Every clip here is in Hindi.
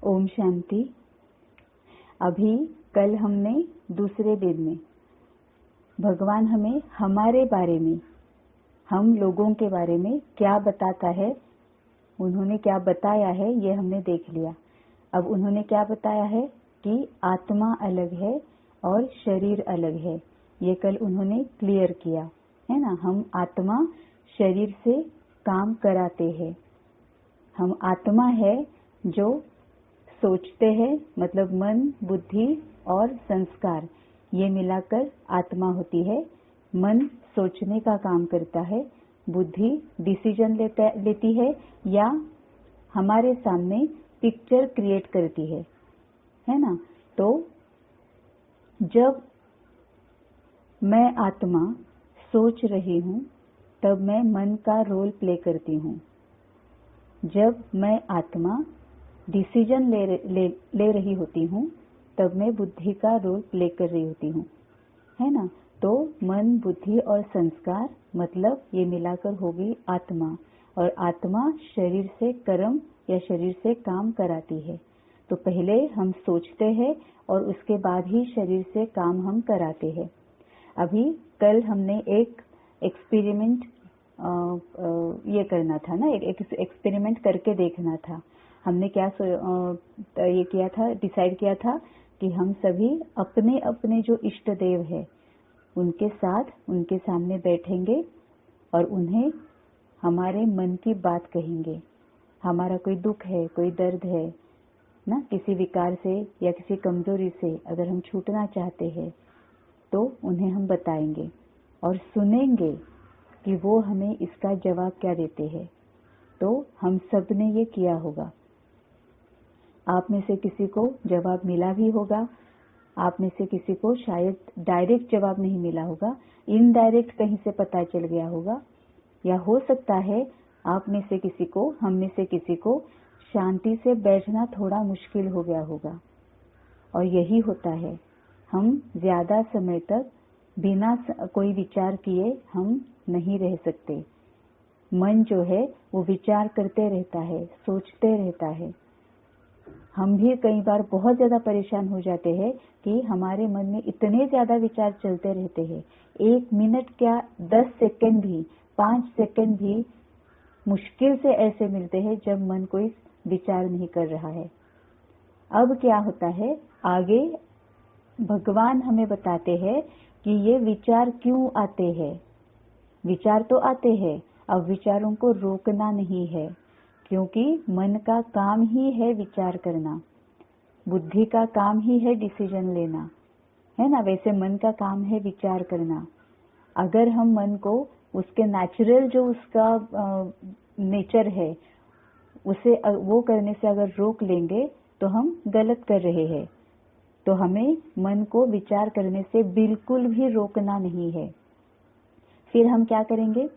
ओम शांति। अभी कल हमने दूसरे दिन में भगवान हमें हमारे बारे में, हम लोगों के बारे में क्या बताता है, उन्होंने क्या बताया है, ये हमने देख लिया। अब उन्होंने क्या बताया है कि आत्मा अलग है और शरीर अलग है। ये कल उन्होंने क्लियर किया है ना। हम आत्मा शरीर से काम कराते हैं। हम आत्मा है जो सोचते हैं, मतलब मन, बुद्धि और संस्कार, ये मिलाकर आत्मा होती है। मन सोचने का काम करता है, बुद्धि डिसीजन लेती है या हमारे सामने पिक्चर क्रिएट करती है ना। तो जब मैं आत्मा सोच रही हूँ तब मैं मन का रोल प्ले करती हूँ। जब मैं आत्मा डिसीजन ले रही होती हूँ तब मैं बुद्धि का रोल प्ले कर रही होती हूँ, है ना। तो मन, बुद्धि और संस्कार, मतलब ये मिलाकर होगी आत्मा। और आत्मा शरीर से कर्म या शरीर से काम कराती है। तो पहले हम सोचते हैं और उसके बाद ही शरीर से काम हम कराते हैं। अभी कल हमने एक एक्सपेरिमेंट ये करना था ना, एक एक्सपेरिमेंट करके देखना था। हमने क्या ये किया था, डिसाइड किया था कि हम सभी अपने अपने जो इष्ट देव है उनके साथ उनके सामने बैठेंगे और उन्हें हमारे मन की बात कहेंगे। हमारा कोई दुख है, कोई दर्द है ना, किसी विकार से या किसी कमजोरी से अगर हम छूटना चाहते हैं तो उन्हें हम बताएंगे और सुनेंगे कि वो हमें इसका जवाब क्या देते हैं। तो हम सब ने ये किया होगा। आप में से किसी को जवाब मिला भी होगा, आप में से किसी को शायद डायरेक्ट जवाब नहीं मिला होगा, इनडायरेक्ट कहीं से पता चल गया होगा, या हो सकता है आप में से किसी को, हम में से किसी को शांति से बैठना थोड़ा मुश्किल हो गया होगा। और यही होता है, हम ज्यादा समय तक बिना कोई विचार किए हम नहीं रह सकते। मन जो है वो विचार करते रहता है, सोचते रहता है। हम भी कई बार बहुत ज्यादा परेशान हो जाते हैं कि हमारे मन में इतने ज्यादा विचार चलते रहते हैं। 1 मिनट क्या, 10 सेकंड भी, 5 सेकंड भी मुश्किल से ऐसे मिलते हैं जब मन कोई विचार नहीं कर रहा है। अब क्या होता है, आगे भगवान हमें बताते हैं कि ये विचार क्यों आते हैं। विचार तो आते हैं, अब विचारों को रोकना नहीं है, क्योंकि मन का काम ही है विचार करना, बुद्धि का काम ही है डिसीजन लेना, है ना। वैसे मन का काम है विचार करना। अगर हम मन को उसके नेचुरल जो उसका नेचर है उसे वो करने से अगर रोक लेंगे तो हम गलत कर रहे हैं। तो हमें मन को विचार करने से बिल्कुल भी रोकना नहीं है। फिर हम क्या करेंगे,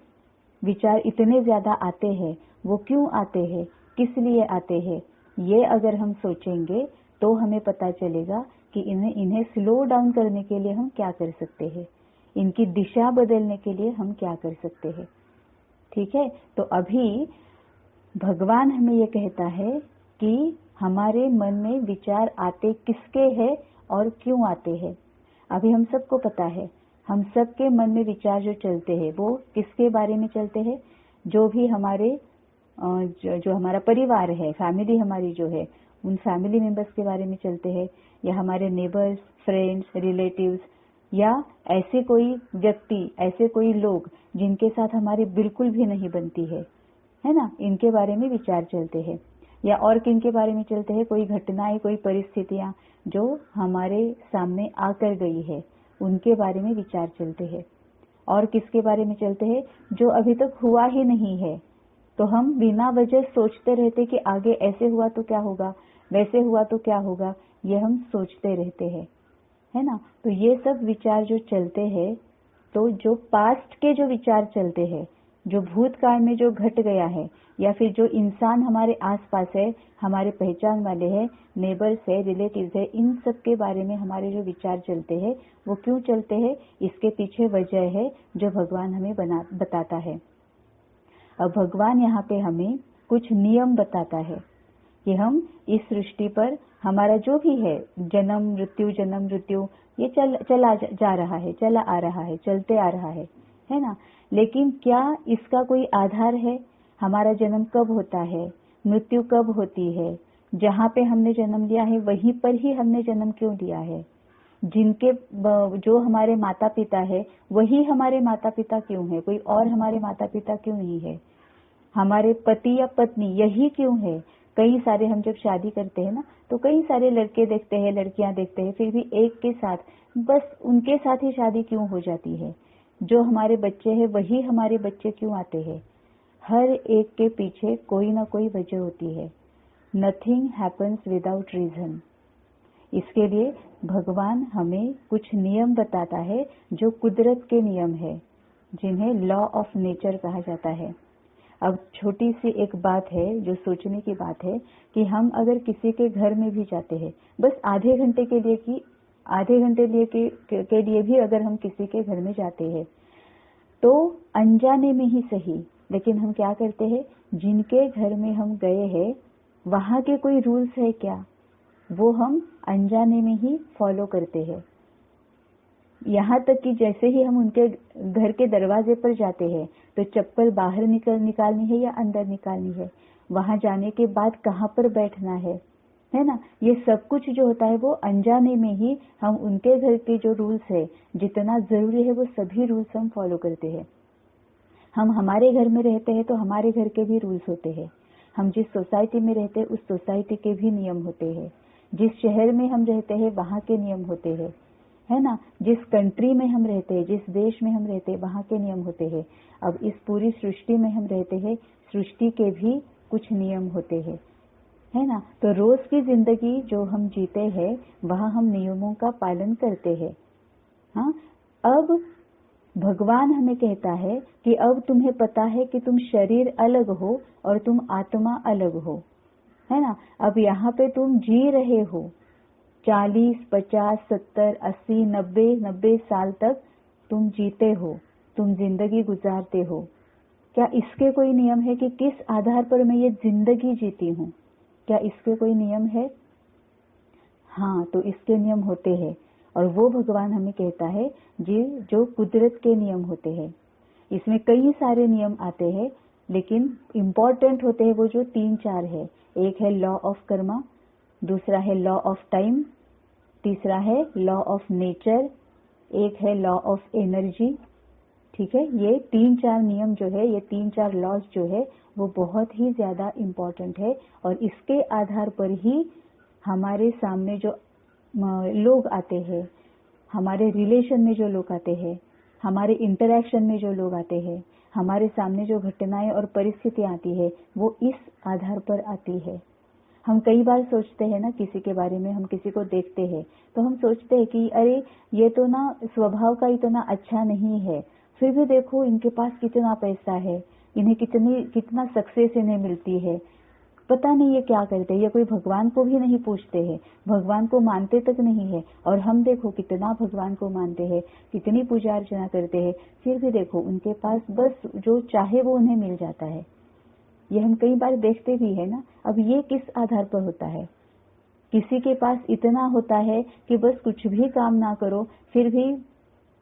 विचार इतने ज्यादा आते हैं, वो क्यों आते हैं, किस लिए आते हैं, ये अगर हम सोचेंगे तो हमें पता चलेगा कि इन्हें स्लो डाउन करने के लिए हम क्या कर सकते हैं, इनकी दिशा बदलने के लिए हम क्या कर सकते हैं। ठीक है। तो अभी भगवान हमें ये कहता है कि हमारे मन में विचार आते किसके हैं और क्यों आते हैं। अभी हम सबको पता है, हम सबके मन में विचार जो चलते हैं वो किसके बारे में चलते हैं। जो भी हमारे जो हमारा परिवार है, फैमिली हमारी जो है, उन फैमिली मेंबर्स के बारे में चलते हैं, या हमारे नेबर्स, फ्रेंड्स, रिलेटिव्स, या ऐसे कोई व्यक्ति, ऐसे कोई लोग जिनके साथ हमारी बिल्कुल भी नहीं बनती है ना, इनके बारे में विचार चलते हैं। या और किन के बारे में चलते हैं, कोई घटनाएं, कोई परिस्थितियां जो हमारे सामने आकर गई है उनके बारे में विचार चलते हैं। और किसके बारे में चलते हैं, जो अभी तक हुआ ही नहीं है, तो हम बिना वजह सोचते रहते कि आगे ऐसे हुआ तो क्या होगा, वैसे हुआ तो क्या होगा, ये हम सोचते रहते हैं, है ना। तो ये सब विचार जो चलते हैं, तो जो पास्ट के जो विचार चलते हैं, जो भूतकाल में जो घट गया है, या फिर जो इंसान हमारे आसपास है, हमारे पहचान वाले हैं, नेबर्स है, रिलेटिव्स है, इन सब के बारे में हमारे जो विचार चलते हैं वो क्यों चलते हैं, इसके पीछे वजह है जो भगवान हमें बताता है। अब भगवान यहाँ पे हमें कुछ नियम बताता है कि हम इस सृष्टि पर हमारा जो भी है जन्म मृत्यु ये चला जा रहा है, चला आ रहा है, चलते आ रहा है ना। लेकिन क्या इसका कोई आधार है? हमारा जन्म कब होता है, मृत्यु कब होती है? जहाँ पे हमने जन्म लिया है वहीं पर ही हमने जन्म क्यों लिया है? जिनके जो हमारे माता पिता है वही हमारे माता पिता क्यों है? कोई और हमारे माता पिता क्यों नहीं है? हमारे पति या पत्नी यही क्यों है? कई सारे हम जब शादी करते हैं ना तो कई सारे लड़के देखते हैं, लड़कियां देखते हैं, फिर भी एक के साथ बस उनके साथ ही शादी क्यों हो जाती है? जो हमारे बच्चे हैं वही हमारे बच्चे क्यों आते हैं? हर एक के पीछे कोई ना कोई वजह होती है। Nothing happens without reason. इसके लिए भगवान हमें कुछ नियम बताता है जो कुदरत के नियम है, जिन्हें लॉ ऑफ नेचर कहा जाता है। अब छोटी सी एक बात है जो सोचने की बात है कि हम अगर किसी के घर में भी जाते हैं, बस आधे घंटे के लिए भी अगर हम किसी के घर में जाते हैं तो अनजाने में ही सही, लेकिन हम क्या करते हैं, जिनके घर में हम गए हैं वहां के कोई रूल्स है क्या, वो हम अनजाने में ही फॉलो करते हैं। यहाँ तक कि जैसे ही हम उनके घर के दरवाजे पर जाते हैं तो चप्पल बाहर निकालनी है या अंदर निकालनी है, वहां जाने के बाद कहाँ पर बैठना है ना, ये सब कुछ जो होता है वो अनजाने में ही हम उनके घर के जो रूल्स है, जितना जरूरी है वो सभी रूल्स हम फॉलो करते हैं। हम हमारे घर में रहते हैं तो हमारे घर के भी रूल्स होते हैं। हम जिस सोसाइटी में रहते हैं उस सोसाइटी के भी नियम होते हैं। जिस शहर में हम रहते हैं वहाँ के नियम होते हैं, है ना। जिस कंट्री में हम रहते हैं, जिस देश में हम रहते हैं, वहाँ के नियम होते हैं। अब इस पूरी सृष्टि में हम रहते हैं, सृष्टि के भी कुछ नियम होते हैं, है ना। तो रोज की जिंदगी जो हम जीते हैं वहाँ हम नियमों का पालन करते हैं। हाँ, अब भगवान हमें कहता है कि अब तुम्हें पता है कि तुम शरीर अलग हो और तुम आत्मा अलग हो, है ना। अब यहाँ पे तुम जी रहे हो 40, 50, 70, 80, 90 साल तक तुम जीते हो, तुम जिंदगी गुजारते हो। क्या इसके कोई नियम है कि किस आधार पर मैं ये जिंदगी जीती हूँ? क्या इसके कोई नियम है? हाँ, तो इसके नियम होते हैं और वो भगवान हमें कहता है जी जो कुदरत के नियम होते हैं। इसमें कई सारे नियम आते हैं, लेकिन इम्पोर्टेंट होते हैं वो जो 3-4 है। एक है लॉ ऑफ कर्मा, दूसरा है लॉ ऑफ टाइम, तीसरा है लॉ ऑफ नेचर, एक है लॉ ऑफ एनर्जी। ठीक है, ये 3-4 नियम जो है, ये 3-4 लॉज जो है वो बहुत ही ज्यादा इम्पोर्टेंट है और इसके आधार पर ही हमारे सामने जो लोग आते हैं, हमारे रिलेशन में जो लोग आते हैं, हमारे इंटरैक्शन में जो लोग आते हैं, हमारे सामने जो घटनाएं और परिस्थितियां आती है वो इस आधार पर आती है। हम कई बार सोचते हैं ना, किसी के बारे में हम किसी को देखते हैं तो हम सोचते हैं कि अरे ये तो ना स्वभाव का इतना अच्छा नहीं है, फिर भी देखो इनके पास कितना पैसा है, इन्हें कितना सक्सेस इन्हें मिलती है, पता नहीं ये क्या करते हैं, ये कोई भगवान को भी नहीं पूछते हैं, भगवान को मानते तक नहीं है। और हम देखो कितना भगवान को मानते हैं, कितनी पूजा अर्चना करते हैं, फिर भी देखो उनके पास बस जो चाहे वो उन्हें मिल जाता है। ये हम कई बार देखते भी है ना। अब ये किस आधार पर होता है? किसी के पास इतना होता है कि बस कुछ भी काम ना करो फिर भी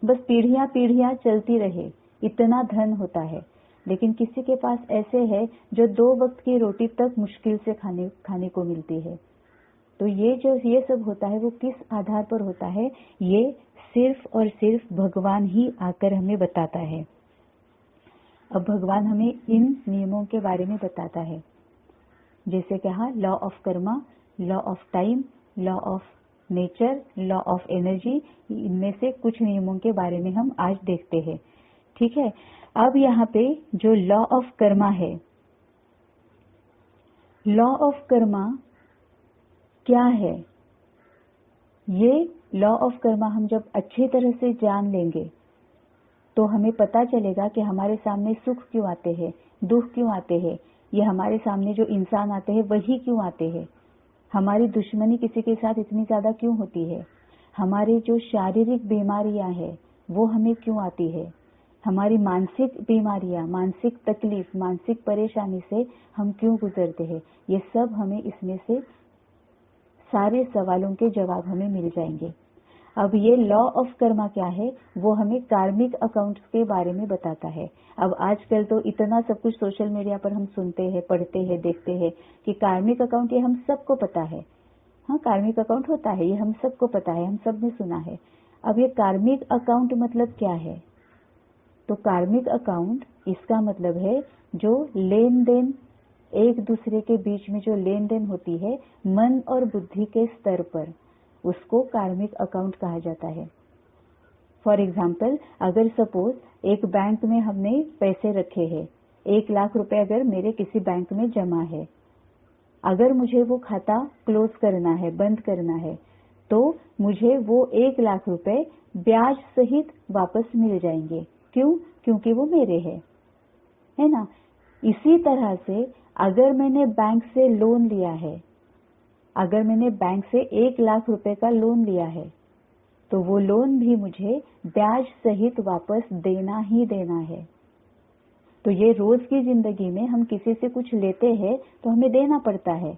बस पीढ़ियां पीढ़ियां चलती रहे, इतना धन होता है। लेकिन किसी के पास ऐसे है जो 2 वक्त की रोटी तक मुश्किल से खाने को मिलती है। तो ये सब होता है वो किस आधार पर होता है? ये सिर्फ और सिर्फ भगवान ही आकर हमें बताता है। अब भगवान हमें इन नियमों के बारे में बताता है, जैसे कहा law of Karma, law of time, law of nature, law of energy. इनमें से कुछ नियमों के बारे में हम आज देखते हैं। ठीक है, अब यहाँ पे जो लॉ ऑफ कर्मा है, लॉ ऑफ कर्मा क्या है? ये लॉ ऑफ कर्मा हम जब अच्छी तरह से जान लेंगे तो हमें पता चलेगा कि हमारे सामने सुख क्यों आते हैं, दुख क्यों आते हैं, ये हमारे सामने जो इंसान आते हैं वही क्यों आते हैं, हमारी दुश्मनी किसी के साथ इतनी ज्यादा क्यों होती है, हमारी जो शारीरिक बीमारियां हैं वो हमें क्यों आती है, हमारी मानसिक बीमारियां, मानसिक तकलीफ, मानसिक परेशानी से हम क्यों गुजरते हैं, ये सब हमें इसमें से सारे सवालों के जवाब हमें मिल जाएंगे। अब ये लॉ ऑफ कर्मा क्या है, वो हमें कार्मिक अकाउंट के बारे में बताता है। अब आजकल तो इतना सब कुछ सोशल मीडिया पर हम सुनते हैं, पढ़ते हैं, देखते हैं कि कार्मिक अकाउंट, ये हम सबको पता है। हाँ, कार्मिक अकाउंट होता है, ये हम सबको पता है, हम सब ने सुना है। अब ये कार्मिक अकाउंट मतलब क्या है? तो कार्मिक अकाउंट, इसका मतलब है जो लेन देन, एक दूसरे के बीच में जो लेन देन होती है मन और बुद्धि के स्तर पर, उसको कार्मिक अकाउंट कहा जाता है। फॉर एग्जाम्पल, अगर सपोज एक बैंक में हमने पैसे रखे हैं, 1 लाख रुपए अगर मेरे किसी बैंक में जमा है, अगर मुझे वो खाता क्लोज करना है, बंद करना है, तो मुझे वो 1 लाख रुपए ब्याज सहित वापस मिल जाएंगे। क्यों? क्योंकि वो मेरे है ना। इसी तरह से अगर मैंने बैंक से लोन लिया है, अगर मैंने बैंक से 1 लाख रुपए का लोन लिया है, तो वो लोन भी मुझे ब्याज सहित वापस देना ही देना है। तो ये रोज की जिंदगी में हम किसी से कुछ लेते हैं तो हमें देना पड़ता है।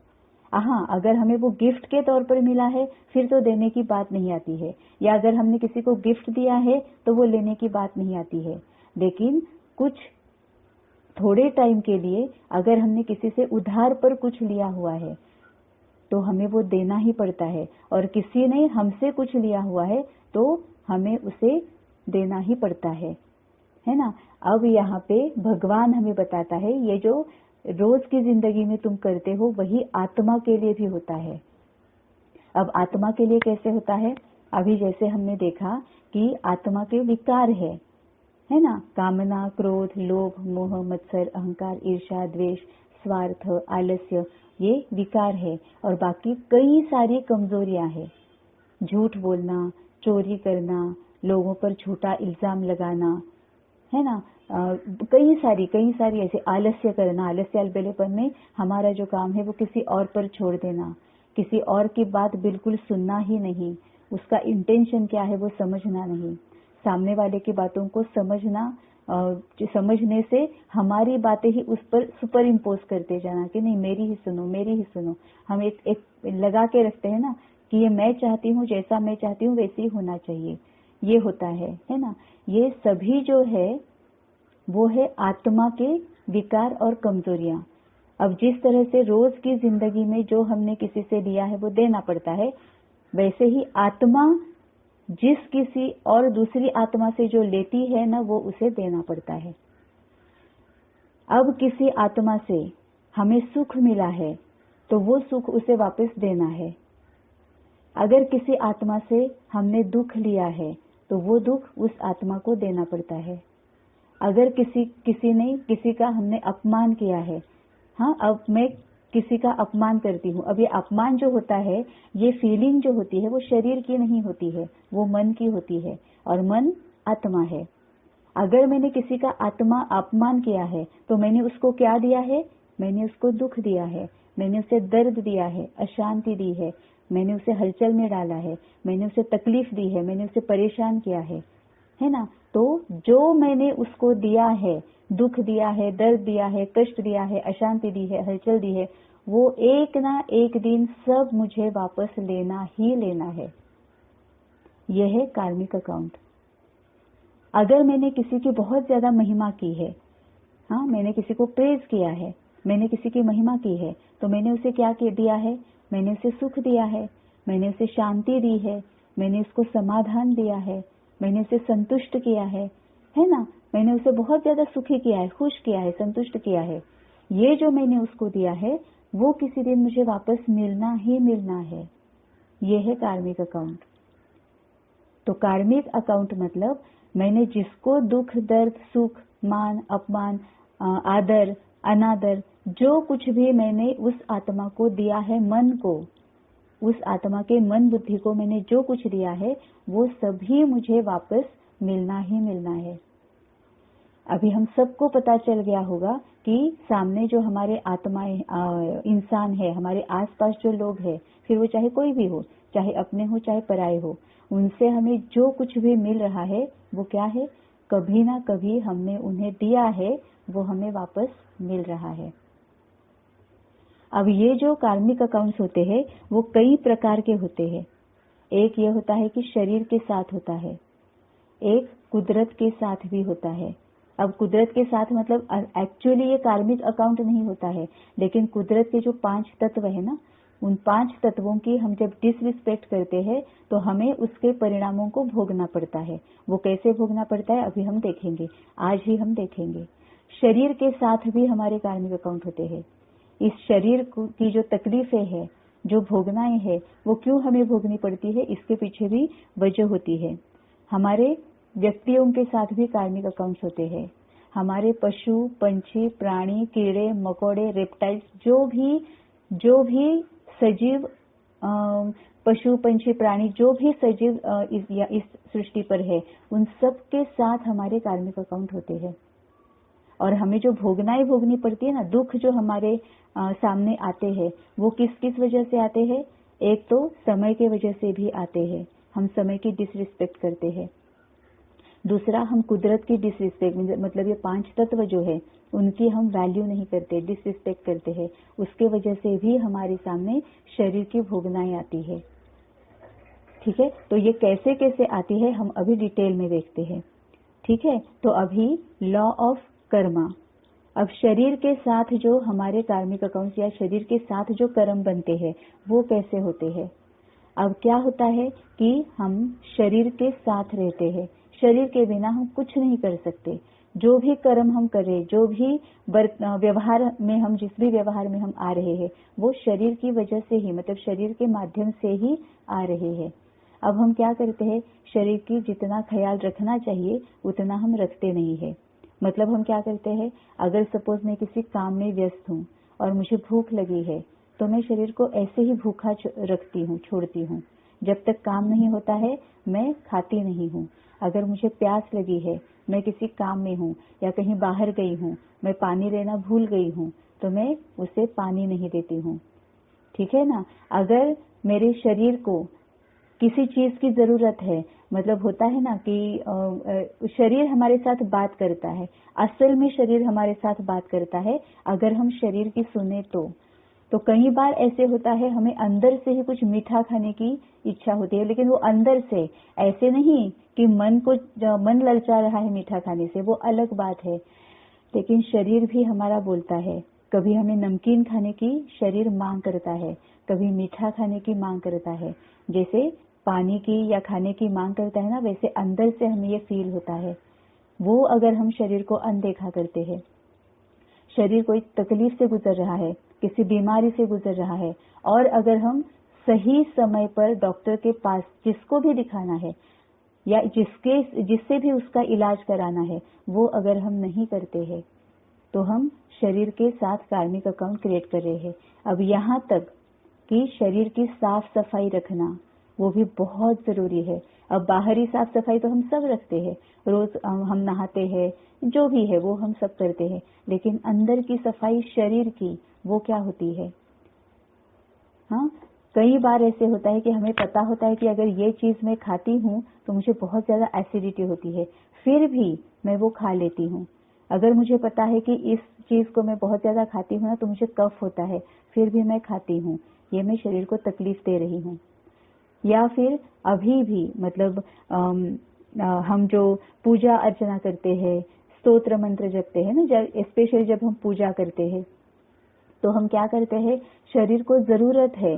हाँ, अगर हमें वो गिफ्ट के तौर पर मिला है फिर तो देने की बात नहीं आती है, या अगर हमने किसी को गिफ्ट दिया है तो वो लेने की बात नहीं आती है। लेकिन कुछ थोड़े टाइम के लिए अगर हमने किसी से उधार पर कुछ लिया हुआ है तो हमें वो देना ही पड़ता है, और किसी ने हमसे कुछ लिया हुआ है तो हमें उसे देना ही पड़ता है ना। अब यहाँ पे भगवान हमें बताता है, ये जो रोज की जिंदगी में तुम करते हो वही आत्मा के लिए भी होता है। अब आत्मा के लिए कैसे होता है? अभी जैसे हमने देखा कि आत्मा के विकार है ना, कामना, क्रोध, लोभ, मोह, मत्सर, अहंकार, ईर्ष्या, द्वेष, स्वार्थ, आलस्य, ये विकार है। और बाकी कई सारी कमजोरियां हैं, झूठ बोलना, चोरी करना, लोगों पर झूठा इल्जाम लगाना, है ना, कई सारी ऐसे, आलस्य करना, आलस्य अलबेलेपन में हमारा जो काम है वो किसी और पर छोड़ देना, किसी और की बात बिल्कुल सुनना ही नहीं, उसका इंटेंशन क्या है वो समझना नहीं, सामने वाले की बातों को समझने से हमारी बातें ही उस पर सुपर इम्पोज करते जाना कि नहीं मेरी ही सुनो। हम एक लगा के रखते हैं ना कि ये मैं चाहती हूँ, जैसा मैं चाहती हूँ वैसे ही होना चाहिए, ये होता है ना। ये सभी जो है वो है आत्मा के विकार और कमजोरियां। अब जिस तरह से रोज की जिंदगी में जो हमने किसी से लिया है वो देना पड़ता है, वैसे ही आत्मा जिस किसी और दूसरी आत्मा से जो लेती है ना, वो उसे देना पड़ता है। अब किसी आत्मा से हमें सुख मिला है तो वो सुख उसे वापस देना है। अगर किसी आत्मा से हमने दुख लिया है तो वो दुख उस आत्मा को देना पड़ता है। अगर किसी ने किसी का हमने अपमान किया है, हाँ, अब मैं किसी का अपमान करती हूँ, अब ये अपमान जो होता है, ये फीलिंग जो होती है वो शरीर की नहीं होती है, वो मन की होती है, और मन आत्मा है। अगर मैंने किसी का अपमान किया है तो मैंने उसको क्या दिया है? मैंने उसको दुख दिया है, मैंने उसे दर्द दिया है, अशांति दी है, मैंने उसे हलचल में डाला है, मैंने उसे तकलीफ दी है, मैंने उसे परेशान किया है ना। तो जो मैंने उसको दिया है, दुख दिया है, दर्द दिया है, कष्ट दिया है, अशांति दी है, हलचल दी है, वो एक ना एक दिन सब मुझे वापस लेना ही लेना है। यह है कार्मिक अकाउंट। अगर मैंने किसी की बहुत ज्यादा महिमा की है, हाँ, मैंने किसी को प्रेज किया है, मैंने किसी की महिमा की है, तो मैंने उसे क्या दिया है? मैंने उसे सुख दिया है, मैंने उसे शांति दी है, मैंने उसको समाधान दिया है, मैंने उसे संतुष्ट किया है ना, मैंने उसे बहुत ज्यादा सुखी किया है, खुश किया है, संतुष्ट किया है। ये जो मैंने उसको दिया है वो किसी दिन मुझे वापस मिलना ही मिलना है। ये है कार्मिक अकाउंट। तो कार्मिक अकाउंट मतलब मैंने जिसको दुख, दर्द, सुख, मान, अपमान, आदर, अनादर, जो कुछ भी मैंने उस आत्मा को दिया है, मन को, उस आत्मा के मन बुद्धि को मैंने जो कुछ दिया है वो सभी मुझे वापस मिलना ही मिलना है। अभी हम सबको पता चल गया होगा कि सामने जो हमारे आत्माएं, इंसान है, हमारे आसपास जो लोग हैं, फिर वो चाहे कोई भी हो, चाहे अपने हो चाहे पराए हो, उनसे हमें जो कुछ भी मिल रहा है वो क्या है? कभी ना कभी हमने उन्हें दिया है, वो हमें वापस मिल रहा है। अब ये जो कार्मिक अकाउंट्स होते हैं वो कई प्रकार के होते हैं। एक ये होता है कि शरीर के साथ होता है, एक कुदरत के साथ भी होता है। अब कुदरत के साथ मतलब एक्चुअली ये कार्मिक अकाउंट नहीं होता है, लेकिन कुदरत के जो 5 तत्व है ना, उन 5 तत्वों की हम जब डिसरिस्पेक्ट करते हैं तो हमें उसके परिणामों को भोगना पड़ता है। वो कैसे भोगना पड़ता है अभी हम देखेंगे, आज ही हम देखेंगे। शरीर के साथ भी हमारे कार्मिक अकाउंट होते हैं। इस शरीर की जो तकलीफें है, जो भोगनाएं है, वो क्यों हमें भोगनी पड़ती है, इसके पीछे भी वजह होती है। हमारे व्यक्तियों के साथ भी कार्मिक अकाउंट्स होते हैं। हमारे पशु, पंछी, प्राणी, कीड़े मकोड़े, रेप्टाइल्स, जो भी सजीव पशु, पंछी, प्राणी, जो भी सजीव इस सृष्टि पर है, उन सब के साथ हमारे कार्मिक अकाउंट होते हैं। और हमें जो भोगनाएं भोगनी पड़ती है ना, दुख जो हमारे सामने आते हैं, वो किस किस वजह से आते हैं। एक तो समय के वजह से भी आते हैं, हम समय की डिसरिस्पेक्ट करते हैं। दूसरा, हम कुदरत की डिसरिस्पेक्ट, मतलब ये 5 तत्व जो है उनकी हम वैल्यू नहीं करते, डिसरिस्पेक्ट करते हैं, उसके वजह से भी हमारे सामने शरीर की भोगनाएं आती है। ठीक है, तो ये कैसे कैसे आती है हम अभी डिटेल में देखते हैं। ठीक है, तो अभी लॉ ऑफ कर्मा। अब शरीर के साथ जो हमारे कार्मिक अकाउंट्स या शरीर के साथ जो कर्म बनते हैं वो कैसे होते हैं। अब क्या होता है कि हम शरीर के साथ रहते हैं, शरीर के बिना हम कुछ नहीं कर सकते। जो भी कर्म हम करें, जो भी व्यवहार में हम, जिस भी व्यवहार में हम आ रहे हैं, वो शरीर की वजह से ही, मतलब शरीर के माध्यम से ही आ रहे हैं। अब हम क्या करते हैं, शरीर की जितना ख्याल रखना चाहिए उतना हम रखते नहीं है। मतलब हम क्या करते हैं, अगर सपोज मैं किसी काम में व्यस्त हूँ और मुझे भूख लगी है, तो मैं शरीर को ऐसे ही भूखा रखती हूँ, छोड़ती हूँ। जब तक काम नहीं होता है मैं खाती नहीं हूँ। अगर मुझे प्यास लगी है, मैं किसी काम में हूँ या कहीं बाहर गई हूँ, मैं पानी लेना भूल गई हूँ, तो मैं उसे पानी नहीं देती हूँ। ठीक है ना। अगर मेरे शरीर को किसी चीज की जरूरत है, मतलब होता है ना कि शरीर हमारे साथ बात करता है, असल में शरीर हमारे साथ बात करता है अगर हम शरीर की सुने तो कई बार ऐसे होता है हमें अंदर से ही कुछ मीठा खाने की इच्छा होती है, लेकिन वो अंदर से, ऐसे नहीं कि मन ललचा रहा है मीठा खाने से, वो अलग बात है। लेकिन शरीर भी हमारा बोलता है, कभी हमें नमकीन खाने की शरीर मांग करता है, कभी मीठा खाने की मांग करता है। जैसे पानी की या खाने की मांग करता है ना, वैसे अंदर से हमें ये फील होता है। वो अगर हम शरीर को अनदेखा करते हैं, शरीर कोई तकलीफ से गुजर रहा है, किसी बीमारी से गुजर रहा है, और अगर हम सही समय पर डॉक्टर के पास जिसको भी दिखाना है या जिससे भी उसका इलाज कराना है, वो अगर हम नहीं करते हैं तो हम शरीर के साथ कार्मिक अकाउंट क्रिएट कर रहे हैं। अब यहाँ तक कि शरीर की साफ सफाई रखना वो भी बहुत जरूरी है। अब बाहरी साफ सफाई तो हम सब रखते हैं, रोज हम नहाते हैं, जो भी है वो हम सब करते हैं, लेकिन अंदर की सफाई शरीर की वो क्या होती है। हाँ, कई बार ऐसे होता है कि हमें पता होता है कि अगर ये चीज मैं खाती हूँ तो मुझे बहुत ज्यादा एसिडिटी होती है, फिर भी मैं वो खा लेती हूँ। अगर मुझे पता है कि इस चीज को मैं बहुत ज्यादा खाती हूँ ना तो मुझे कफ होता है, फिर भी मैं खाती हूँ, ये मैं शरीर को तकलीफ दे रही हूँ। या फिर अभी भी मतलब हम जो पूजा अर्चना करते हैं, स्तोत्र मंत्र जपते हैं ना, स्पेशली जब हम पूजा करते हैं तो हम क्या करते हैं, शरीर को जरूरत है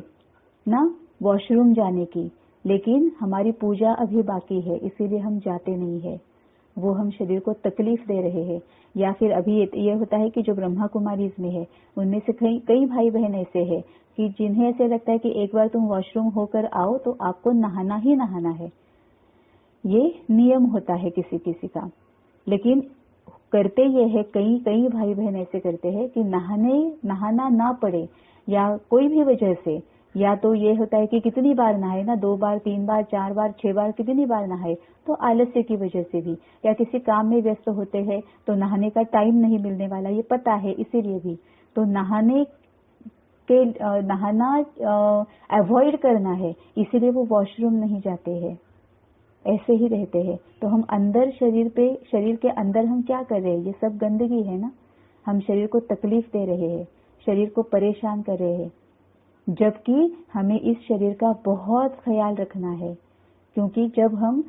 ना वॉशरूम जाने की, लेकिन हमारी पूजा अभी बाकी है इसीलिए हम जाते नहीं है, वो हम शरीर को तकलीफ दे रहे हैं। या फिर अभी ये होता है कि जो ब्रह्मा कुमारीज में है उनमें से कई भाई बहन ऐसे हैं कि जिन्हें ऐसे लगता है कि एक बार तुम वॉशरूम होकर आओ तो आपको नहाना ही नहाना है, ये नियम होता है किसी किसी का। लेकिन करते ये है, कई भाई बहन ऐसे करते हैं कि नहाना ना पड़े या कोई भी वजह से, या तो ये होता है कि कितनी बार नहाए ना, 2 बार 3 बार 4 बार 6 बार कितनी बार नहाए, तो आलस्य की वजह से भी, या किसी काम में व्यस्त होते हैं तो नहाने का टाइम नहीं मिलने वाला, ये पता है इसीलिए भी, तो नहाना अवॉइड करना है, इसीलिए वो वॉशरूम नहीं जाते हैं। ऐसे ही रहते हैं। तो हम अंदर शरीर के अंदर हम क्या कर रहे हैं? ये सब गंदगी है ना। हम शरीर को तकलीफ दे रहे हैं, शरीर को परेशान कर रहे हैं, जबकि हमें इस शरीर का बहुत ख्याल रखना है। क्योंकि जब हम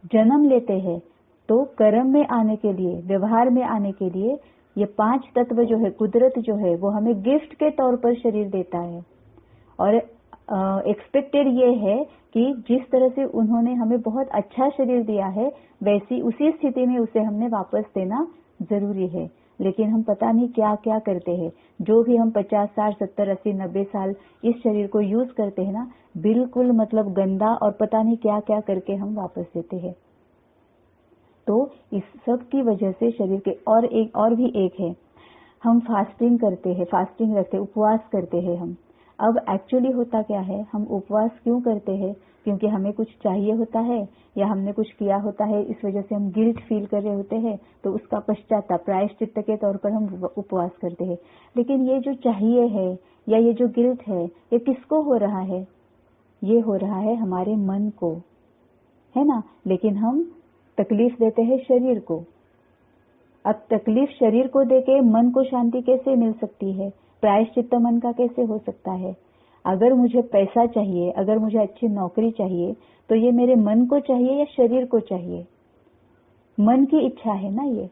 जन्म लेते हैं तो कर्म में आने के लिए, व्यवहार में आने के लिए ये 5 तत्व जो है, कुदरत जो है, वो हमें गिफ्ट के तौर पर शरीर देता है। और एक्सपेक्टेड ये है कि जिस तरह से उन्होंने हमें बहुत अच्छा शरीर दिया है, वैसी उसी स्थिति में उसे हमने वापस देना जरूरी है। लेकिन हम पता नहीं क्या क्या करते हैं। जो भी हम 50, 60, 70, 80, 90 साल इस शरीर को यूज करते हैं ना, बिल्कुल मतलब गंदा और पता नहीं क्या क्या करके हम वापस देते हैं। तो इस सब की वजह से शरीर के और भी एक है, हम फास्टिंग करते हैं, फास्टिंग रखते हैं, उपवास करते हैं हम। अब एक्चुअली होता क्या है, हम उपवास क्यों करते हैं? क्योंकि हमें कुछ चाहिए होता है या हमने कुछ किया होता है, इस वजह से हम गिल्ट फील कर रहे होते हैं, तो उसका पश्चाताप, प्रायश्चित्त के तौर पर हम उपवास करते हैं। लेकिन ये जो चाहिए है या ये जो गिल्ट है, ये किसको हो रहा है? ये हो रहा है हमारे मन को, है ना। लेकिन हम तकलीफ देते हैं शरीर को। अब तकलीफ शरीर को देके मन को शांति कैसे मिल सकती है? प्रायश्चित्त मन का कैसे हो सकता है? अगर मुझे पैसा चाहिए, अगर मुझे अच्छी नौकरी चाहिए, तो ये मेरे मन को चाहिए या शरीर को चाहिए? मन की इच्छा है ना ये।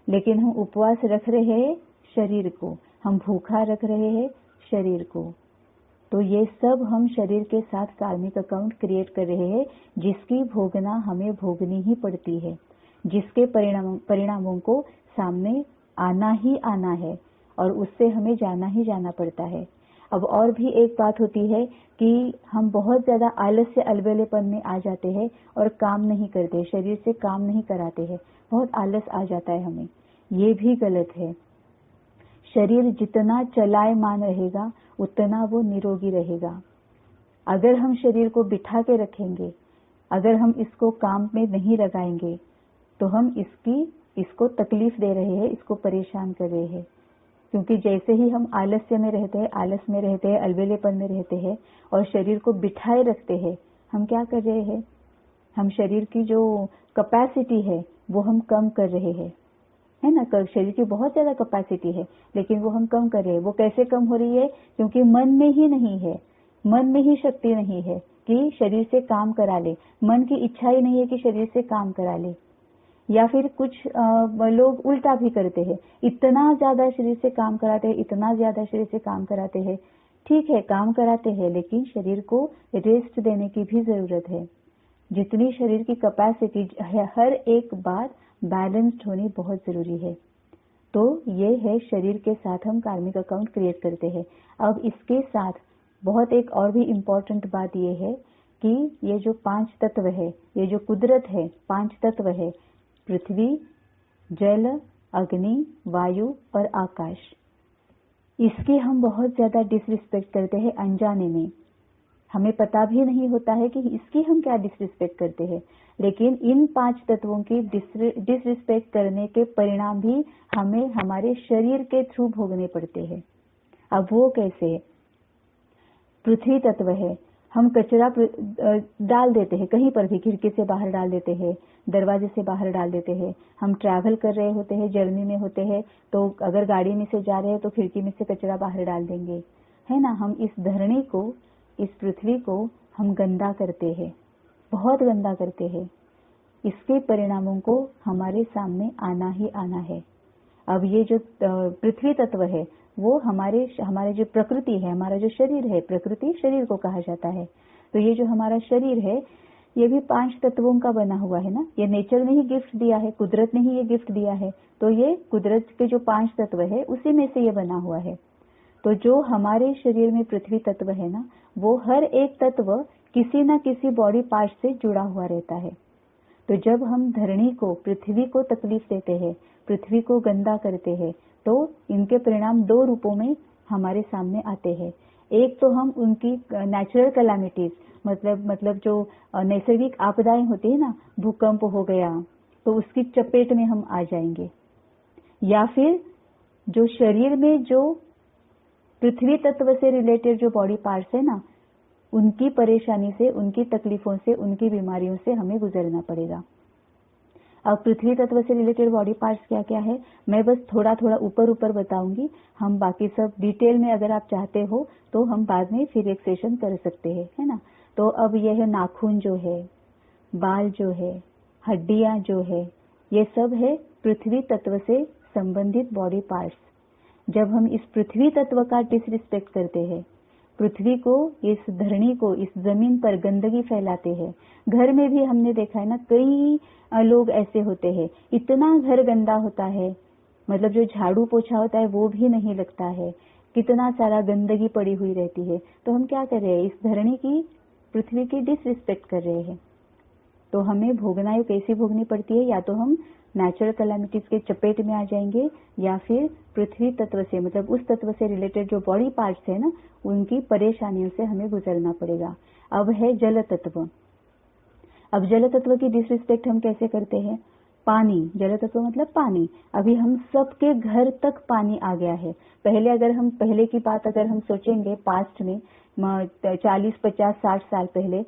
लेकिन हम उपवास रख रहे हैं शरीर को, हम भूखा रख रहे हैं शरीर को। तो ये सब हम शरीर के साथ कार्मिक अकाउंट क्रिएट कर रहे हैं, जिसकी भोगना हमें भोगनी ही पड़ती है, जिसके परिणामों को सामने आना ही आना है और उससे हमें जाना ही जाना पड़ता है। अब और भी एक बात होती है कि हम बहुत ज्यादा आलस्य अलबेलेपन में आ जाते हैं और काम नहीं करते, शरीर से काम नहीं कराते हैं, बहुत आलस आ जाता है हमें। ये भी गलत है। शरीर जितना चलायमान रहेगा उतना वो निरोगी रहेगा। अगर हम शरीर को बिठा के रखेंगे, अगर हम इसको काम में नहीं लगाएंगे, तो हम इसको तकलीफ दे रहे हैं, इसको परेशान कर रहे हैं। क्योंकि जैसे ही हम आलस्य में रहते हैं, आलस में रहते हैं, अलबेलेपन में रहते हैं और शरीर को बिठाए रखते हैं, हम क्या कर रहे हैं? हम शरीर की जो कैपेसिटी है वो हम कम कर रहे हैं, है ना। शरीर की बहुत ज्यादा कैपेसिटी है, लेकिन वो हम कम कर रहे हैं। वो कैसे कम हो रही है? क्योंकि मन में ही नहीं है, मन में ही शक्ति नहीं है कि शरीर से काम करा ले, मन की इच्छा ही नहीं है कि शरीर से काम करा ले। या फिर कुछ लोग उल्टा भी करते हैं, इतना ज्यादा शरीर से काम कराते हैं, इतना ज्यादा शरीर से काम कराते हैं। ठीक है, काम कराते हैं, लेकिन शरीर को रेस्ट देने की भी जरूरत है। जितनी शरीर की कैपेसिटी है, हर एक बात बैलेंस्ड होनी बहुत जरूरी है। तो ये है शरीर के साथ हम कार्मिक अकाउंट क्रिएट करते हैं। अब इसके साथ बहुत एक और भी इम्पोर्टेंट बात ये है कि ये जो 5 तत्व है, ये जो कुदरत है, 5 तत्व है, पृथ्वी, जल, अग्नि, वायु और आकाश, इसकी हम बहुत ज्यादा डिसरिस्पेक्ट करते हैं अनजाने में। हमें पता भी नहीं होता है कि इसकी हम क्या डिसरिस्पेक्ट करते हैं, लेकिन इन 5 तत्वों की डिसरिस्पेक्ट करने के परिणाम भी हमें हमारे शरीर के थ्रू भोगने पड़ते हैं। अब वो कैसे? पृथ्वी तत्व है, हम कचरा डाल देते हैं, कहीं पर भी खिड़की से बाहर डाल देते हैं, दरवाजे से बाहर डाल देते हैं। हम ट्रैवल कर रहे होते हैं, जर्नी में होते हैं, तो अगर गाड़ी में से जा रहे हैं तो खिड़की में से कचरा बाहर डाल देंगे, है ना। हम इस धरणी को, इस पृथ्वी को हम गंदा करते हैं, बहुत गंदा करते हैं। इसके परिणामों को हमारे सामने आना ही आना है। अब ये जो पृथ्वी तत्व है वो हमारे जो प्रकृति है, हमारा जो शरीर है, प्रकृति शरीर को कहा जाता है। तो ये जो हमारा शरीर है ये भी 5 तत्वों का बना हुआ है ना। ये नेचर ने ही गिफ्ट दिया है, कुदरत ने ही ये गिफ्ट दिया है। तो ये कुदरत के जो 5 तत्व है उसी में से ये बना हुआ है। तो जो हमारे शरीर में पृथ्वी तत्व है ना, वो हर एक तत्व किसी न किसी बॉडी पार्ट से जुड़ा हुआ रहता है। तो जब हम धरणी को, पृथ्वी को तकलीफ देते हैं, पृथ्वी को गंदा करते हैं, तो इनके परिणाम 2 रूपों में हमारे सामने आते हैं। एक तो हम उनकी नेचुरल कैलामिटीज, मतलब जो नैसर्गिक आपदाएं होती है ना, भूकंप हो गया तो उसकी चपेट में हम आ जाएंगे। या फिर जो शरीर में जो पृथ्वी तत्व से रिलेटेड जो बॉडी पार्ट्स है ना, उनकी परेशानी से, उनकी तकलीफों से, उनकी बीमारियों से हमें गुजरना पड़ेगा। अब पृथ्वी तत्व से रिलेटेड बॉडी पार्ट्स क्या क्या है, मैं बस थोड़ा थोड़ा ऊपर ऊपर बताऊंगी। हम बाकी सब डिटेल में अगर आप चाहते हो तो हम बाद में फिर एक सेशन कर सकते हैं, है ना। तो अब यह है नाखून जो है, बाल जो है, हड्डियां जो है, ये सब है पृथ्वी तत्व से संबंधित बॉडी पार्ट्स। जब हम इस पृथ्वी तत्व का डिसरिस्पेक्ट करते हैं, पृथ्वी को, इस धरणी को, इस जमीन पर गंदगी फैलाते हैं। घर में भी हमने देखा है ना, कई लोग ऐसे होते हैं, इतना घर गंदा होता है, मतलब जो झाड़ू पोछा होता है वो भी नहीं लगता है, कितना सारा गंदगी पड़ी हुई रहती है। तो हम क्या कर रहे हैं, इस धरणी की, पृथ्वी की डिसरिस्पेक्ट कर रहे हैं। तो हमें भोगनाई कैसी भोगनी पड़ती है, या तो हम नेचुरल कैलामिटीज के चपेट में आ जाएंगे, या फिर पृथ्वी तत्व से, मतलब उस तत्व से रिलेटेड जो बॉडी पार्ट्स है ना, उनकी परेशानियों से हमें गुजरना पड़ेगा। अब है जल तत्व। अब जल तत्व की डिसरिस्पेक्ट हम कैसे करते हैं, पानी, जल तत्व मतलब पानी। अभी हम सबके घर तक पानी आ गया है। पहले अगर हम पहले की बात अगर हम सोचेंगे, पास्ट में 40, 50, 60 साल पहले,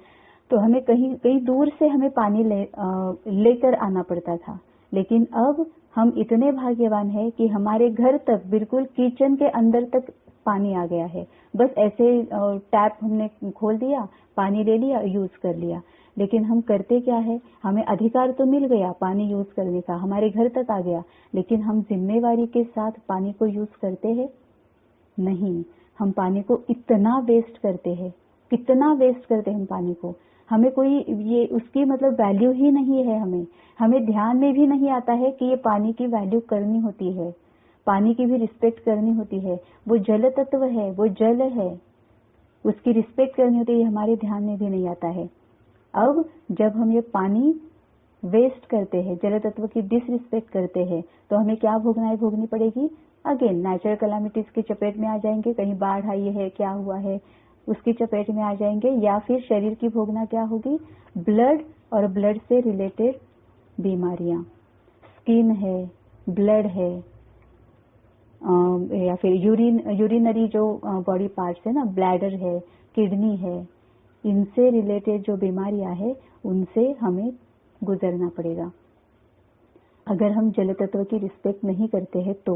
तो हमें कहीं कहीं दूर से हमें पानी लेकर आना पड़ता था। लेकिन अब हम इतने भाग्यवान हैं कि हमारे घर तक, बिल्कुल किचन के अंदर तक पानी आ गया है। बस ऐसे टैप हमने खोल दिया, पानी ले लिया, यूज कर लिया। लेकिन हम करते क्या है, हमें अधिकार तो मिल गया पानी यूज करने का, हमारे घर तक आ गया, लेकिन हम जिम्मेवारी के साथ पानी को यूज करते हैं नहीं। हम पानी को इतना वेस्ट करते हैं, कितना वेस्ट करते हैं हम पानी को। हमें कोई ये उसकी मतलब वैल्यू ही नहीं है। हमें ध्यान में भी नहीं आता है कि ये पानी की वैल्यू करनी होती है, पानी की भी रिस्पेक्ट करनी होती है। वो जल तत्व है, वो जल है, उसकी रिस्पेक्ट करनी होती है, हमारे ध्यान में भी नहीं आता है। अब जब हम ये पानी वेस्ट करते हैं, जल तत्व की डिसरिस्पेक्ट करते हैं, तो हमें क्या भोगनी पड़ेगी, अगेन नेचुरल कैलामिटीज की चपेट में आ जाएंगे। कहीं बाढ़ आई है, क्या हुआ है, उसकी चपेट में आ जाएंगे। या फिर शरीर की भोगना क्या होगी, ब्लड और ब्लड से रिलेटेड बीमारियां, स्किन है, ब्लड है, या फिर यूरिनरी जो बॉडी पार्ट्स है ना, ब्लैडर है, किडनी है, इनसे रिलेटेड जो बीमारियां है, उनसे हमें गुजरना पड़ेगा अगर हम जल तत्व की रिस्पेक्ट नहीं करते हैं तो।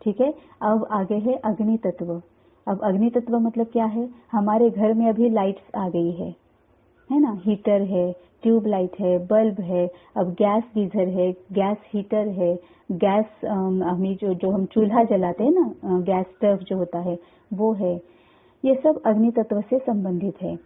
ठीक है। अब आगे है अग्नि तत्व। अब अग्नि तत्व मतलब क्या है, हमारे घर में अभी लाइट्स आ गई है ना, हीटर है, ट्यूब लाइट है, बल्ब है, अब गैस गीजर है, गैस हीटर है, गैस हमें जो हम चूल्हा जलाते हैं ना, गैस स्टोव जो होता है वो है। ये सब अग्नि तत्व से संबंधित है।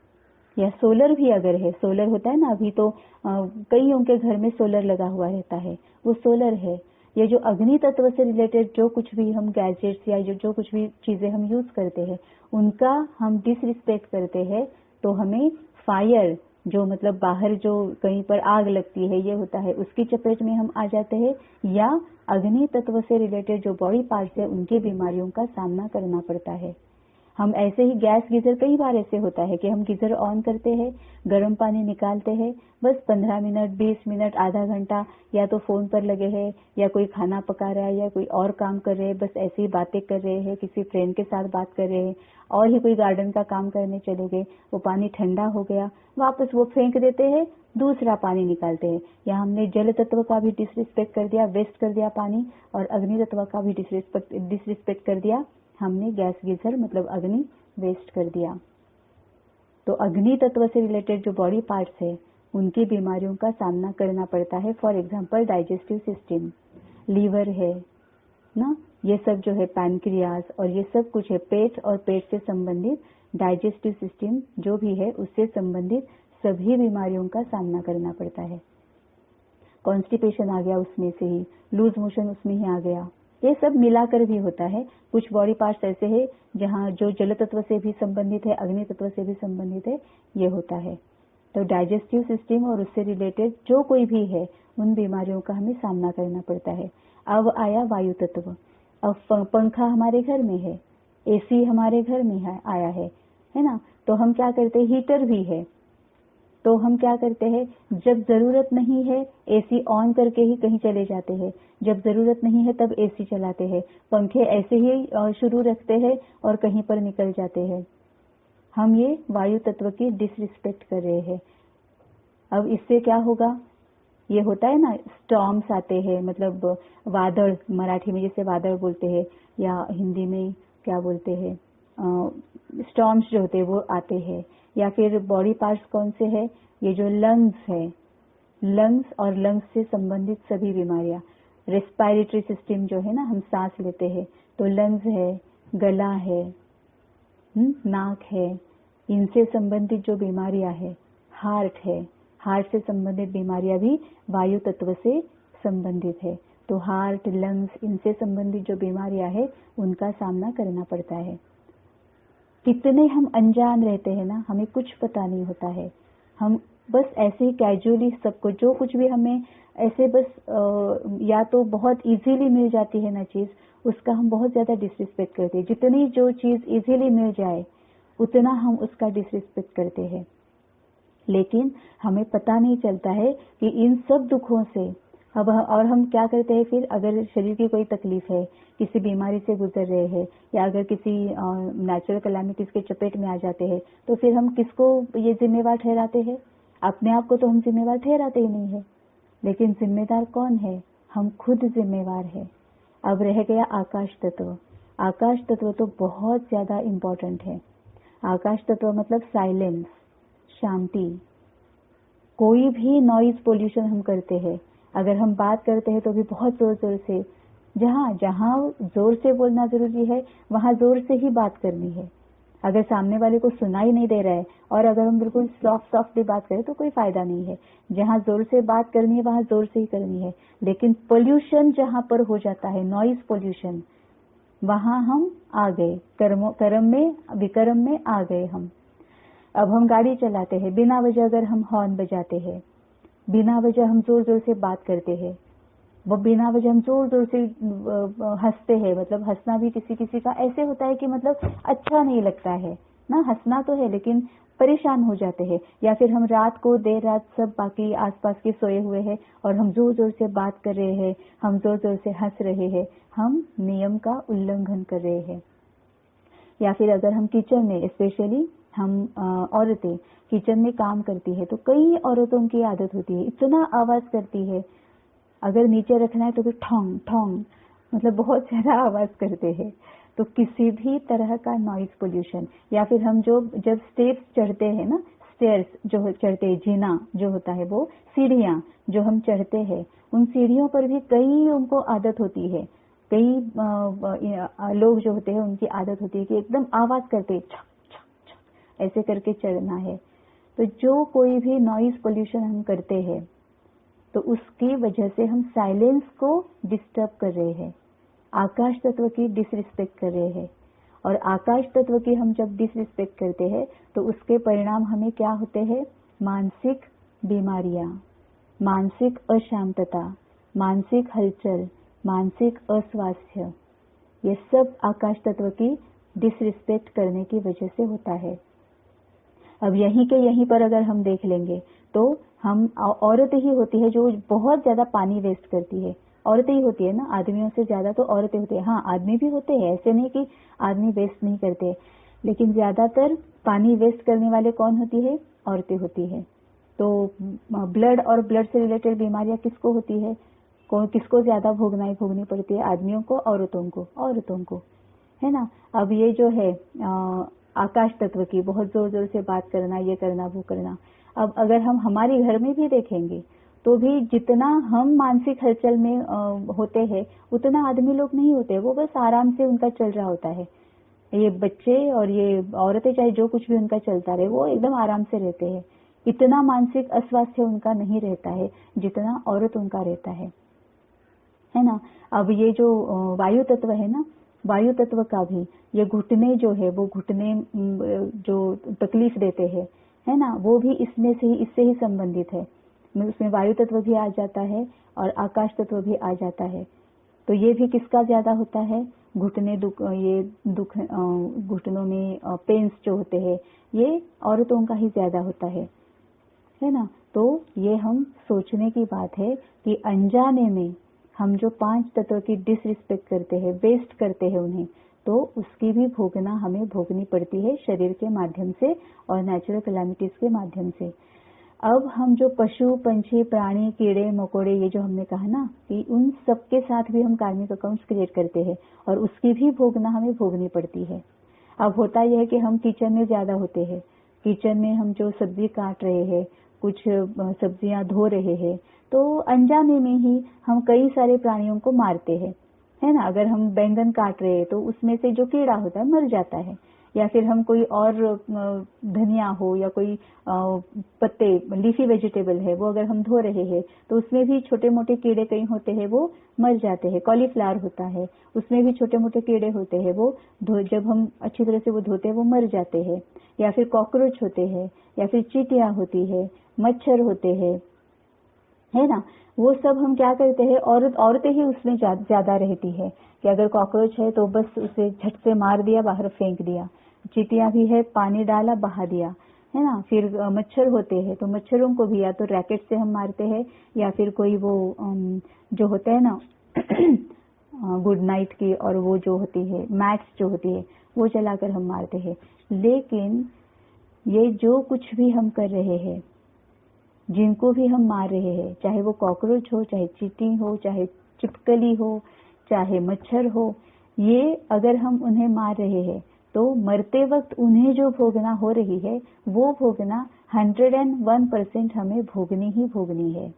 या सोलर भी अगर है, सोलर होता है ना, अभी तो कईयों के घर में सोलर लगा हुआ रहता है, वो सोलर है। ये जो अग्नि तत्व से रिलेटेड जो कुछ भी हम गैजेट्स या जो कुछ भी चीजें हम यूज करते हैं, उनका हम डिसरिस्पेक्ट करते हैं, तो हमें फायर, जो मतलब बाहर जो कहीं पर आग लगती है, ये होता है, उसकी चपेट में हम आ जाते हैं। या अग्नि तत्व से रिलेटेड जो बॉडी पार्ट्स है, उनकी बीमारियों का सामना करना पड़ता है। हम ऐसे ही गैस गीजर, कई बार ऐसे होता है कि हम गीजर ऑन करते हैं, गर्म पानी निकालते हैं, बस 15 मिनट, 20 मिनट, आधा घंटा या तो फोन पर लगे हैं, या कोई खाना पका रहा है, या कोई और काम कर रहे हैं, बस ऐसे ही बातें कर रहे हैं, किसी फ्रेंड के साथ बात कर रहे हैं, और ही कोई गार्डन का काम करने चले गए, वो पानी ठंडा हो गया, वापस वो फेंक देते हैं, दूसरा पानी निकालते हैं। या हमने जल तत्व का भी डिसरिस्पेक्ट कर दिया, वेस्ट कर दिया पानी, और अग्नि तत्व का भी डिसरिस्पेक्ट कर दिया, हमने गैस गीजर मतलब अग्नि वेस्ट कर दिया। तो अग्नि तत्व से रिलेटेड जो बॉडी पार्ट्स है, उनकी बीमारियों का सामना करना पड़ता है। For example digestive system, liver है ना, ये सब जो है, पैनक्रियाज, और ये सब कुछ है, पेट और पेट से संबंधित डाइजेस्टिव सिस्टम जो भी है, उससे संबंधित सभी बीमारियों का सामना करना पड़ता है। कॉन्स्टिपेशन आ गया उसमें से ही, लूज मोशन उसमें ही आ गया, ये सब मिलाकर भी होता है। कुछ बॉडी पार्ट्स ऐसे हैं जहाँ जो जल तत्व से भी संबंधित है, अग्नि तत्व से भी संबंधित है, ये होता है। तो डाइजेस्टिव सिस्टम और उससे रिलेटेड जो कोई भी है, उन बीमारियों का हमें सामना करना पड़ता है। अब आया वायु तत्व। अब पंखा हमारे घर में है, एसी हमारे घर में आया है ना, तो हम क्या करते हैं, हीटर भी है, तो हम क्या करते हैं, जब जरूरत नहीं है एसी ऑन करके ही कहीं चले जाते हैं, जब जरूरत नहीं है तब एसी चलाते हैं, पंखे ऐसे ही शुरू रखते हैं और कहीं पर निकल जाते हैं। हम ये वायु तत्व की डिसरिस्पेक्ट कर रहे हैं। अब इससे क्या होगा, ये होता है ना, स्टॉर्म्स आते हैं, मतलब वादळ, मराठी में जैसे वादळ बोलते हैं या हिंदी में क्या बोलते हैं, स्टॉर्म्स जो होते हैं वो आते हैं। या फिर बॉडी पार्ट्स कौन से हैं, ये जो लंग्स है, लंग्स और लंग्स से संबंधित सभी बीमारियां, रेस्पिरेटरी सिस्टम जो है ना, हम सांस लेते हैं तो लंग्स है, गला है, नाक है, इनसे संबंधित जो बीमारियां है, हार्ट है, हार्ट से संबंधित बीमारियां भी वायु तत्व से संबंधित है। तो हार्ट, लंग्स, इनसे संबंधित जो बीमारियां है उनका सामना करना पड़ता है। कितने हम अनजान रहते हैं ना, हमें कुछ पता नहीं होता है, हम बस ऐसे ही कैजुअली सबको, जो कुछ भी हमें ऐसे बस या तो बहुत इजीली मिल जाती है ना चीज, उसका हम बहुत ज्यादा डिसरिस्पेक्ट करते हैं। जितनी जो चीज इजीली मिल जाए उतना हम उसका डिसरिस्पेक्ट करते हैं। लेकिन हमें पता नहीं चलता है कि इन सब दुखों से अब और हम क्या करते हैं फिर, अगर शरीर की कोई तकलीफ है, किसी बीमारी से गुजर रहे हैं या अगर किसी नेचुरल कैलामिटीज के चपेट में आ जाते हैं, तो फिर हम किसको ये जिम्मेवार ठहराते हैं? अपने आप को तो हम जिम्मेवार ठहराते ही नहीं है, लेकिन जिम्मेदार कौन है? हम खुद जिम्मेवार है। अब रह गया आकाश तत्व। आकाश तत्व तो बहुत ज्यादा इम्पोर्टेंट है। आकाश तत्व मतलब साइलेंस, शांति। कोई भी नॉइज पोल्यूशन हम करते हैं, अगर हम बात करते हैं तो भी बहुत जोर जोर से, जहां जोर से बोलना जरूरी है वहां जोर से ही बात करनी है। अगर सामने वाले को सुनाई नहीं दे रहा है और अगर हम बिल्कुल सॉफ्टली बात करें तो कोई फायदा नहीं है। जहां जोर से बात करनी है वहां जोर से ही करनी है। लेकिन पोल्यूशन जहां पर हो जाता है, नॉइज पोल्यूशन, वहां हम आ गए, कर्म में, विकर्म में आ गए हम। अब हम गाड़ी चलाते हैं, बिना वजह अगर हम हॉर्न बजाते हैं, बिना वजह हम जोर जोर से बात करते हैं, वो बिना वजह हम जोर जोर से हंसते हैं, मतलब हंसना भी किसी किसी का ऐसे होता है कि मतलब अच्छा नहीं लगता है ना, हंसना तो है लेकिन परेशान हो जाते हैं। या फिर हम रात को देर रात सब बाकी आसपास के सोए हुए हैं और हम जोर जोर से बात कर रहे हैं, हम जोर जोर से हंस रहे हैं, हम नियम का उल्लंघन कर रहे हैं। या फिर अगर हम किचन में, स्पेशली हम औरतें किचन में काम करती है, तो कई औरतों की आदत होती है, इतना आवाज करती है, अगर नीचे रखना है तो भी ठोंग ठोंग, मतलब बहुत ज्यादा आवाज करते हैं। तो किसी भी तरह का नॉइज पोल्यूशन, या फिर हम जब स्टेप्स चढ़ते हैं ना, स्टेयर्स जो चढ़ते हैं, जीना जो होता है, वो सीढ़ियां जो हम चढ़ते हैं, उन सीढ़ियों पर भी कई उनको आदत होती है, कई लोग जो होते हैं उनकी आदत होती है कि एकदम आवाज करते, छक छक छक ऐसे करके चढ़ना है। तो जो कोई भी नॉइज पोल्यूशन हम करते हैं तो उसकी वजह से हम साइलेंस को डिस्टर्ब कर रहे हैं, आकाश तत्व की डिसरिस्पेक्ट कर रहे हैं। और आकाश तत्व की हम जब डिसरिस्पेक्ट करते हैं तो उसके परिणाम हमें क्या होते हैं? मानसिक बीमारियां, मानसिक अशांतता, मानसिक हलचल, मानसिक अस्वास्थ्य, ये सब आकाश तत्व की डिसरिस्पेक्ट करने की वजह से होता है। अब यहीं पर अगर हम देख लेंगे तो हम औरतें ही होती है जो बहुत ज्यादा पानी वेस्ट करती है। औरतें ही होती है ना, आदमियों से ज्यादा तो औरतें होती है। हाँ, आदमी भी होते हैं, ऐसे नहीं कि आदमी वेस्ट नहीं करते, लेकिन ज्यादातर पानी वेस्ट करने वाले कौन होती है? औरतें होती है। तो ब्लड और ब्लड से रिलेटेड बीमारियां किसको होती है? किसको ज्यादा भोगनी पड़ती है? आदमियों को, औरतों को, है ना। अब ये जो है आकाश तत्व की बहुत जोर जोर से बात करना, ये करना, वो करना। अब अगर हम हमारे घर में भी देखेंगे तो भी जितना हम मानसिक हलचल में होते हैं उतना आदमी लोग नहीं होते, वो बस आराम से उनका चल रहा होता है। ये बच्चे और ये औरतें चाहे जो कुछ भी उनका चलता रहे, वो एकदम आराम से रहते हैं। इतना मानसिक अस्वास्थ्य उनका नहीं रहता है जितना औरत उनका रहता है ना। अब ये जो वायु तत्व है ना, वायु तत्व का भी ये घुटने जो है, वो घुटने जो तकलीफ देते हैं, है ना, वो भी इससे ही संबंधित है। उसमें वायु तत्व भी आ जाता है और आकाश तत्व भी आ जाता है। तो ये भी किसका ज्यादा होता है? घुटने दुख घुटनों में पेन्स जो होते हैं, ये औरतों का ही ज्यादा होता है ना। तो ये हम सोचने की बात है कि अनजाने में हम जो 5 तत्व की डिसरिस्पेक्ट करते हैं, वेस्ट करते हैं उन्हें, तो उसकी भी भोगना हमें भोगनी पड़ती है शरीर के माध्यम से और नेचुरल कैलामिटीज के माध्यम से। अब हम जो पशु पंछी प्राणी कीड़े मकोड़े ये जो हमने कहा ना कि उन सबके साथ भी हम कार्मिक अकाउंट्स क्रिएट करते हैं और उसकी भी भोगना हमें भोगनी पड़ती है। अब होता यह है कि हम किचन में ज्यादा होते हैं, किचन में हम जो सब्जी काट रहे हैं, कुछ सब्जियां धो रहे हैं, तो अनजाने में ही हम कई सारे प्राणियों को मारते हैं, है ना। अगर हम बैंगन काट रहे हैं तो उसमें से जो कीड़ा होता है मर जाता है, या फिर हम कोई और धनिया हो या कोई पत्ते लीफी वेजिटेबल है वो अगर हम धो रहे हैं तो उसमें भी छोटे मोटे कीड़े कहीं होते हैं वो मर जाते हैं। कॉलीफ्लावर होता है उसमें भी छोटे मोटे कीड़े होते हैं वो जब हम अच्छी तरह से वो धोते हैं वो मर जाते हैं। या फिर कॉकरोच होते हैं, या फिर चींटियां होती है, मच्छर होते हैं, है ना। वो सब हम क्या करते हैं, औरतें ही उसमें ज्यादा रहती है कि अगर कॉकरोच है तो बस उसे झट से मार दिया, बाहर फेंक दिया। चींटियां भी है, पानी डाला बहा दिया, है ना। फिर मच्छर होते हैं तो मच्छरों को भी या तो रैकेट से हम मारते हैं या फिर कोई वो जो होता है ना गुड नाइट की और वो जो होती है मैट्स जो होती है वो चलाकर हम मारते हैं। लेकिन ये जो कुछ भी हम कर रहे हैं, जिनको भी हम मार रहे हैं, चाहे वो कॉकरोच हो, चाहे चींटी हो, चाहे छिपकली हो, चाहे मच्छर हो, ये अगर हम उन्हें मार रहे हैं तो मरते वक्त उन्हें जो भोगना हो रही है वो भोगना 101% हमें भोगनी ही भोगनी है।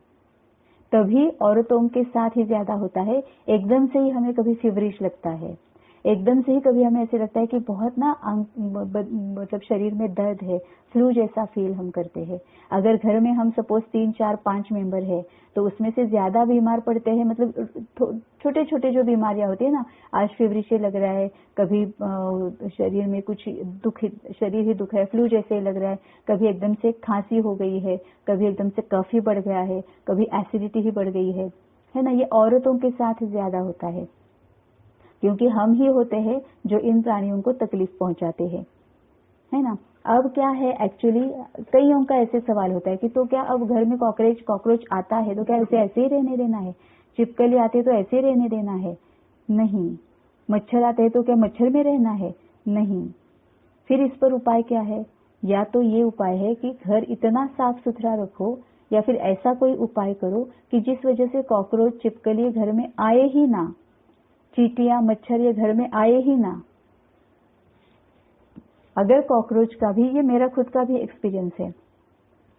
तभी औरतों के साथ ही ज्यादा होता है। एकदम से ही हमें कभी फीवरिश लगता है, एकदम से ही कभी हमें ऐसे लगता है कि बहुत ना मतलब शरीर में दर्द है, फ्लू जैसा फील हम करते हैं। अगर घर में हम सपोज 3, 4, 5 मेंबर है तो उसमें से ज्यादा बीमार पड़ते हैं, मतलब छोटे छोटे जो बीमारियां होती है ना, आज फीवरिश लग रहा है, कभी शरीर में कुछ दुख, शरीर ही दुख है, फ्लू जैसे लग रहा है, कभी एकदम से खांसी हो गई है, कभी एकदम से कफ ही बढ़ गया है, कभी एसिडिटी ही बढ़ गई है ना। ये औरतों के साथ ज्यादा होता है क्योंकि हम ही होते हैं जो इन प्राणियों को तकलीफ पहुंचाते हैं, है ना। अब क्या है एक्चुअली, कईयों का ऐसे सवाल होता है कि तो क्या अब घर में कॉकरोच आता है तो क्या उसे ऐसे ही रहने देना है, छिपकली आते है तो ऐसे ही रहने देना है? नहीं। मच्छर आते हैं तो क्या मच्छर में रहना है? नहीं। फिर इस पर उपाय क्या है? या तो ये उपाय है कि घर इतना साफ सुथरा रखो, या फिर ऐसा कोई उपाय करो कि जिस वजह से कॉकरोच छिपकली घर में आए ही ना, चींटियां मच्छर ये घर में आए ही ना। अगर कॉकरोच का भी, ये मेरा खुद का भी एक्सपीरियंस है,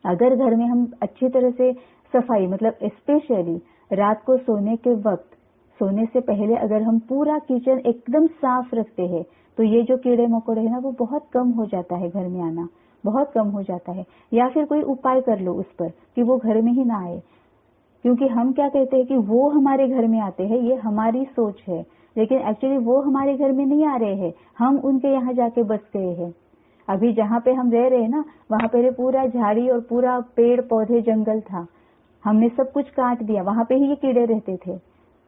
अगर घर में हम अच्छी तरह से सफाई, मतलब स्पेशली रात को सोने के वक्त, सोने से पहले अगर हम पूरा किचन एकदम साफ रखते हैं तो ये जो कीड़े मकोड़े है ना वो बहुत कम हो जाता है, घर में आना बहुत कम हो जाता है। या फिर कोई उपाय कर लो उस पर कि वो घर में ही ना आए, क्योंकि हम क्या कहते हैं कि वो हमारे घर में आते हैं, ये हमारी सोच है, लेकिन एक्चुअली वो हमारे घर में नहीं आ रहे हैं, हम उनके यहाँ जाके बस गए हैं। अभी जहाँ पे हम रह रहे हैं ना, वहां पहले पूरा झाड़ी और पूरा पेड़ पौधे जंगल था, हमने सब कुछ काट दिया, वहां पे ही ये कीड़े रहते थे,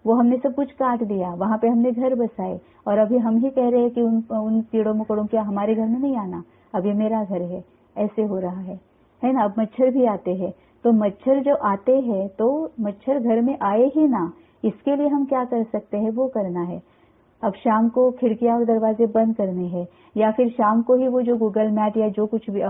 वो हमने सब कुछ काट दिया, वहां पे हमने घर बसाए, और अभी हम ही कह रहे हैं कि उन कीड़ों मकोड़ों के हमारे घर में नहीं आना, अब ये मेरा घर है। ऐसे हो रहा है ना। अब मच्छर भी आते हैं, तो मच्छर जो आते हैं तो मच्छर घर में आए ही ना, इसके लिए हम क्या कर सकते हैं वो करना है। अब शाम को खिड़कियां और दरवाजे बंद करने हैं, या फिर शाम को ही वो जो गूगल मैट या जो कुछ भी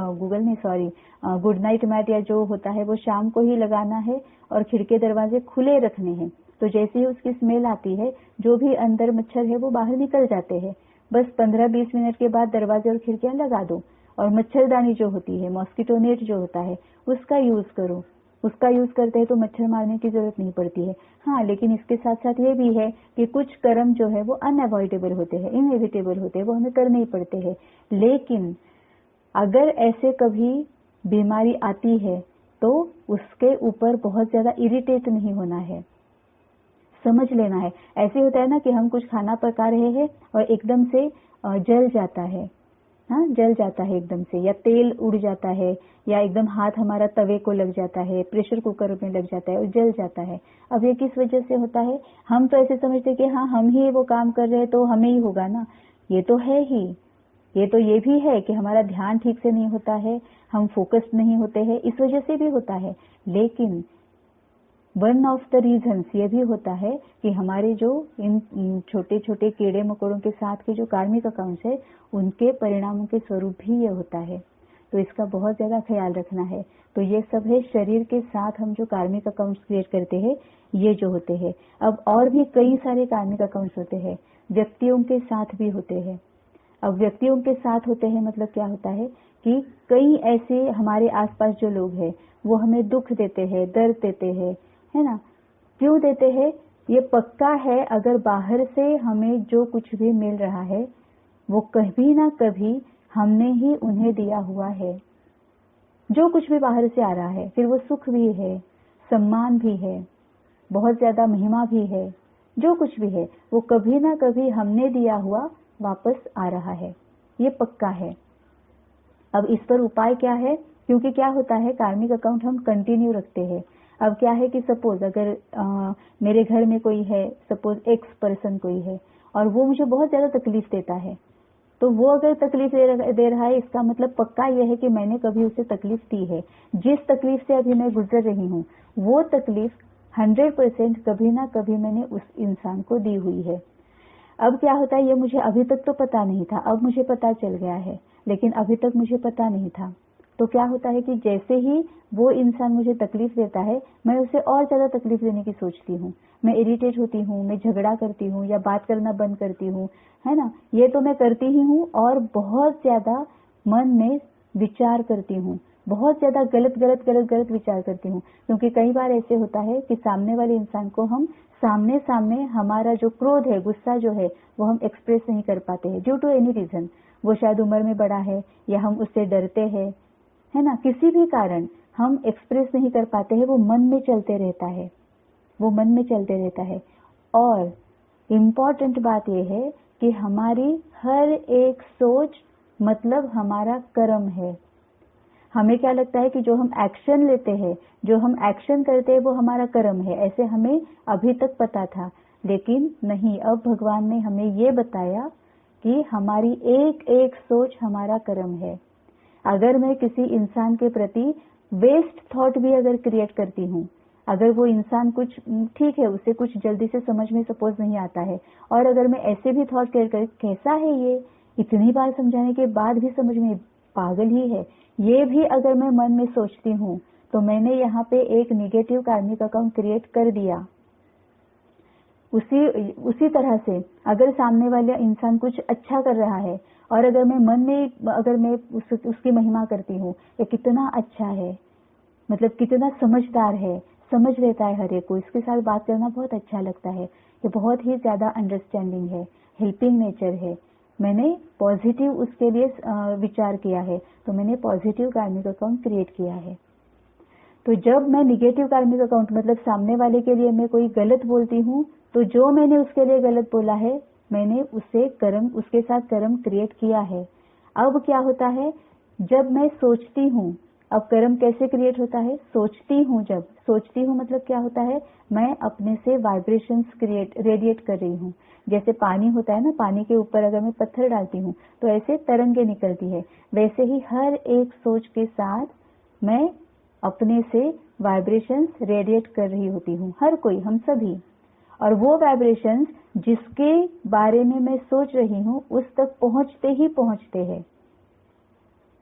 गुड नाइट मैट या जो होता है वो शाम को ही लगाना है, और खिड़की दरवाजे खुले रखने हैं। तो जैसे ही उसकी स्मेल आती है, जो भी अंदर मच्छर है वो बाहर निकल जाते हैं। बस 15-20 मिनट के बाद दरवाजे और खिड़कियां लगा दो, और मच्छरदानी जो होती है, मॉस्किटो नेट जो होता है, उसका यूज करो। उसका यूज करते हैं तो मच्छर मारने की जरूरत नहीं पड़ती है। हाँ, लेकिन इसके साथ साथ ये भी है कि कुछ कर्म जो है वो अनअवॉइडेबल होते हैं, इनएविटेबल होते हैं, वो हमें करने ही पड़ते हैं। लेकिन अगर ऐसे कभी बीमारी आती है तो उसके ऊपर बहुत ज्यादा इरिटेट नहीं होना है, समझ लेना है। ऐसे होता है ना कि हम कुछ खाना पका रहे हैं और एकदम से जल जाता है, हाँ जल जाता है एकदम से, या तेल उड़ जाता है, या एकदम हाथ हमारा तवे को लग जाता है, प्रेशर कुकर में लग जाता है और जल जाता है। अब ये किस वजह से होता है? हम तो ऐसे समझते कि हाँ हम ही वो काम कर रहे हैं तो हमें ही होगा ना। ये तो है ही, ये भी है कि हमारा ध्यान ठीक से नहीं होता है, हम फोकस्ड नहीं होते हैं, इस वजह से भी होता है। लेकिन वन ऑफ द रीजंस ये भी होता है कि हमारे जो इन छोटे छोटे कीड़े मकोड़ों के साथ के जो कार्मिक अकाउंट्स है उनके परिणामों के स्वरूप भी ये होता है। तो इसका बहुत ज्यादा ख्याल रखना है। तो ये सब है शरीर के साथ हम जो कार्मिक अकाउंट्स क्रिएट करते हैं ये जो होते हैं। अब और भी कई सारे कार्मिक अकाउंट्स होते हैं, व्यक्तियों के साथ भी होते हैं। अब व्यक्तियों के साथ होते हैं मतलब क्या होता है कि कई ऐसे हमारे आसपास जो लोग हैं वो हमें दुख देते हैं, दर्द देते हैं, है ना। क्यों देते हैं? ये पक्का है अगर बाहर से हमें जो कुछ भी मिल रहा है वो कभी ना कभी हमने ही उन्हें दिया हुआ है। जो कुछ भी बाहर से आ रहा है, फिर वो सुख भी है, सम्मान भी है, बहुत ज्यादा महिमा भी है, जो कुछ भी है वो कभी ना कभी हमने दिया हुआ वापस आ रहा है, ये पक्का है। अब इस पर उपाय क्या है? क्योंकि क्या होता है कार्मिक अकाउंट हम कंटिन्यू रखते हैं। अब क्या है कि सपोज अगर मेरे घर में कोई है, सपोज एक्स पर्सन कोई है और वो मुझे बहुत ज्यादा तकलीफ देता है, तो वो अगर तकलीफ दे रहा है इसका मतलब पक्का यह है कि मैंने कभी उसे तकलीफ दी है। जिस तकलीफ से अभी मैं गुजर रही हूँ वो तकलीफ 100% कभी ना कभी मैंने उस इंसान को दी हुई है। अब क्या होता है, ये मुझे अभी तक तो पता नहीं था, अब मुझे पता चल गया है, लेकिन अभी तक मुझे पता नहीं था। तो क्या होता है कि जैसे ही वो इंसान मुझे तकलीफ देता है मैं उसे और ज्यादा तकलीफ देने की सोचती हूँ, मैं इरिटेट होती हूँ, मैं झगड़ा करती हूँ या बात करना बंद करती हूँ, है ना। ये तो मैं करती ही हूँ और बहुत ज्यादा मन में विचार करती हूँ, बहुत ज्यादा गलत विचार करती हूँ। क्योंकि कई बार ऐसे होता है कि सामने वाले इंसान को हम सामने सामने हमारा जो क्रोध है, गुस्सा जो है वो हम एक्सप्रेस नहीं कर पाते हैं ड्यू टू एनी रीजन। वो शायद उम्र में बड़ा है या हम उससे डरते हैं, है ना, किसी भी कारण हम एक्सप्रेस नहीं कर पाते हैं, वो मन में चलते रहता है, वो मन में चलते रहता है। और इम्पॉर्टेंट बात यह है कि हमारी हर एक सोच मतलब हमारा कर्म है। हमें क्या लगता है कि जो हम एक्शन लेते हैं, जो हम एक्शन करते हैं वो हमारा कर्म है, ऐसे हमें अभी तक पता था। लेकिन नहीं, अब भगवान ने हमें ये बताया कि हमारी एक एक सोच हमारा कर्म है। अगर मैं किसी इंसान के प्रति वेस्ट थॉट भी अगर क्रिएट करती हूँ, अगर वो इंसान कुछ ठीक है उसे कुछ जल्दी से समझ में सपोज नहीं आता है, और अगर मैं ऐसे भी थॉट क्रिएट कर कैसा है ये, इतनी बार समझाने के बाद भी समझ में, पागल ही है, ये भी अगर मैं मन में सोचती हूँ तो मैंने यहाँ पे एक निगेटिव कार्मिक अकाउंट क्रिएट कर दिया। उसी तरह से अगर सामने वाला इंसान कुछ अच्छा कर रहा है और अगर मैं मन में अगर मैं उसकी महिमा करती हूँ, ये कितना अच्छा है, मतलब कितना समझदार है, समझ लेता है हर एक को, इसके साथ बात करना बहुत अच्छा लगता है, ये बहुत ही ज्यादा अंडरस्टैंडिंग है, हेल्पिंग नेचर है, मैंने पॉजिटिव उसके लिए विचार किया है, तो मैंने पॉजिटिव कार्मिक अकाउंट क्रिएट किया है। तो जब मैं निगेटिव कार्मिक अकाउंट मतलब सामने वाले के लिए मैं कोई गलत बोलती हूँ, तो जो मैंने उसके लिए गलत बोला है मैंने उसे कर्म, उसके साथ कर्म क्रिएट किया है। अब क्या होता है, जब मैं सोचती हूँ, अब कर्म कैसे क्रिएट होता है, सोचती हूँ, जब सोचती हूँ मतलब क्या होता है, मैं अपने से वाइब्रेशंस रेडिएट कर रही हूँ। जैसे पानी होता है ना, पानी के ऊपर अगर मैं पत्थर डालती हूँ तो ऐसे तरंगे निकलती है, वैसे ही हर एक सोच के साथ मैं अपने से वाइब्रेशंस रेडिएट कर रही होती हूँ, हर कोई, हम सभी। और वो वाइब्रेशंस जिसके बारे में मैं सोच रही हूँ उस तक पहुंचते ही पहुंचते हैं,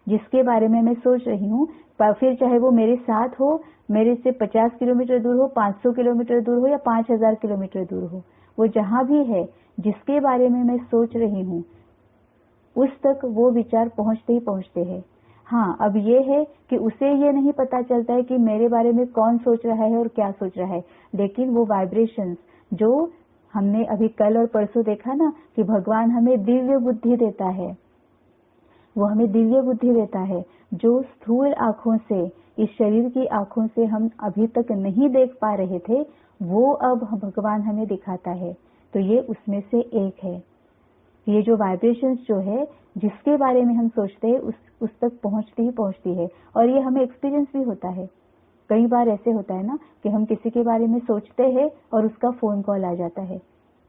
जिसके बारे में मैं सोच रही हूँ, फिर चाहे वो मेरे साथ हो, मेरे से 50 किलोमीटर दूर हो, 500 किलोमीटर दूर हो या 5000 किलोमीटर दूर हो, वो जहां भी है जिसके बारे में मैं सोच रही हूँ उस तक वो विचार पहुंचते ही पहुंचते हैं। हाँ, अब ये है कि उसे ये नहीं पता चलता है कि मेरे बारे में कौन सोच रहा है और क्या सोच रहा है, लेकिन वो वाइब्रेशंस जो हमने अभी कल और परसों देखा ना कि भगवान हमें दिव्य बुद्धि देता है, वो हमें दिव्य बुद्धि देता है जो स्थूल आंखों से, इस शरीर की आंखों से हम अभी तक नहीं देख पा रहे थे, वो अब भगवान हमें दिखाता है। तो ये उसमें से एक है। ये जो वाइब्रेशंस जो है जिसके बारे में हम सोचते हैं उस तक पहुंचती ही पहुंचती है, और ये हमें एक्सपीरियंस भी होता है। कई बार ऐसे होता है ना कि हम किसी के बारे में सोचते हैं और उसका फोन कॉल आ जाता है,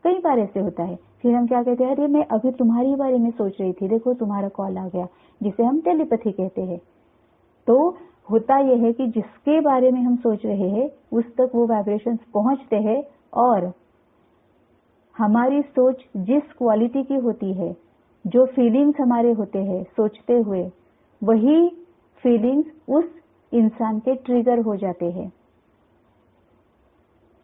कई बार ऐसे होता है, फिर हम क्या कहते हैं, अरे मैं अभी तुम्हारी बारे में सोच रही थी, देखो तुम्हारा कॉल आ गया, जिसे हम टेलीपैथी कहते हैं। तो होता यह है कि जिसके बारे में हम सोच रहे हैं उस तक वो वाइब्रेशंस पहुंचते हैं, और हमारी सोच जिस क्वालिटी की होती है, जो फीलिंग्स हमारे होते हैं सोचते हुए, वही फीलिंग्स उस इंसान के ट्रिगर हो जाते हैं,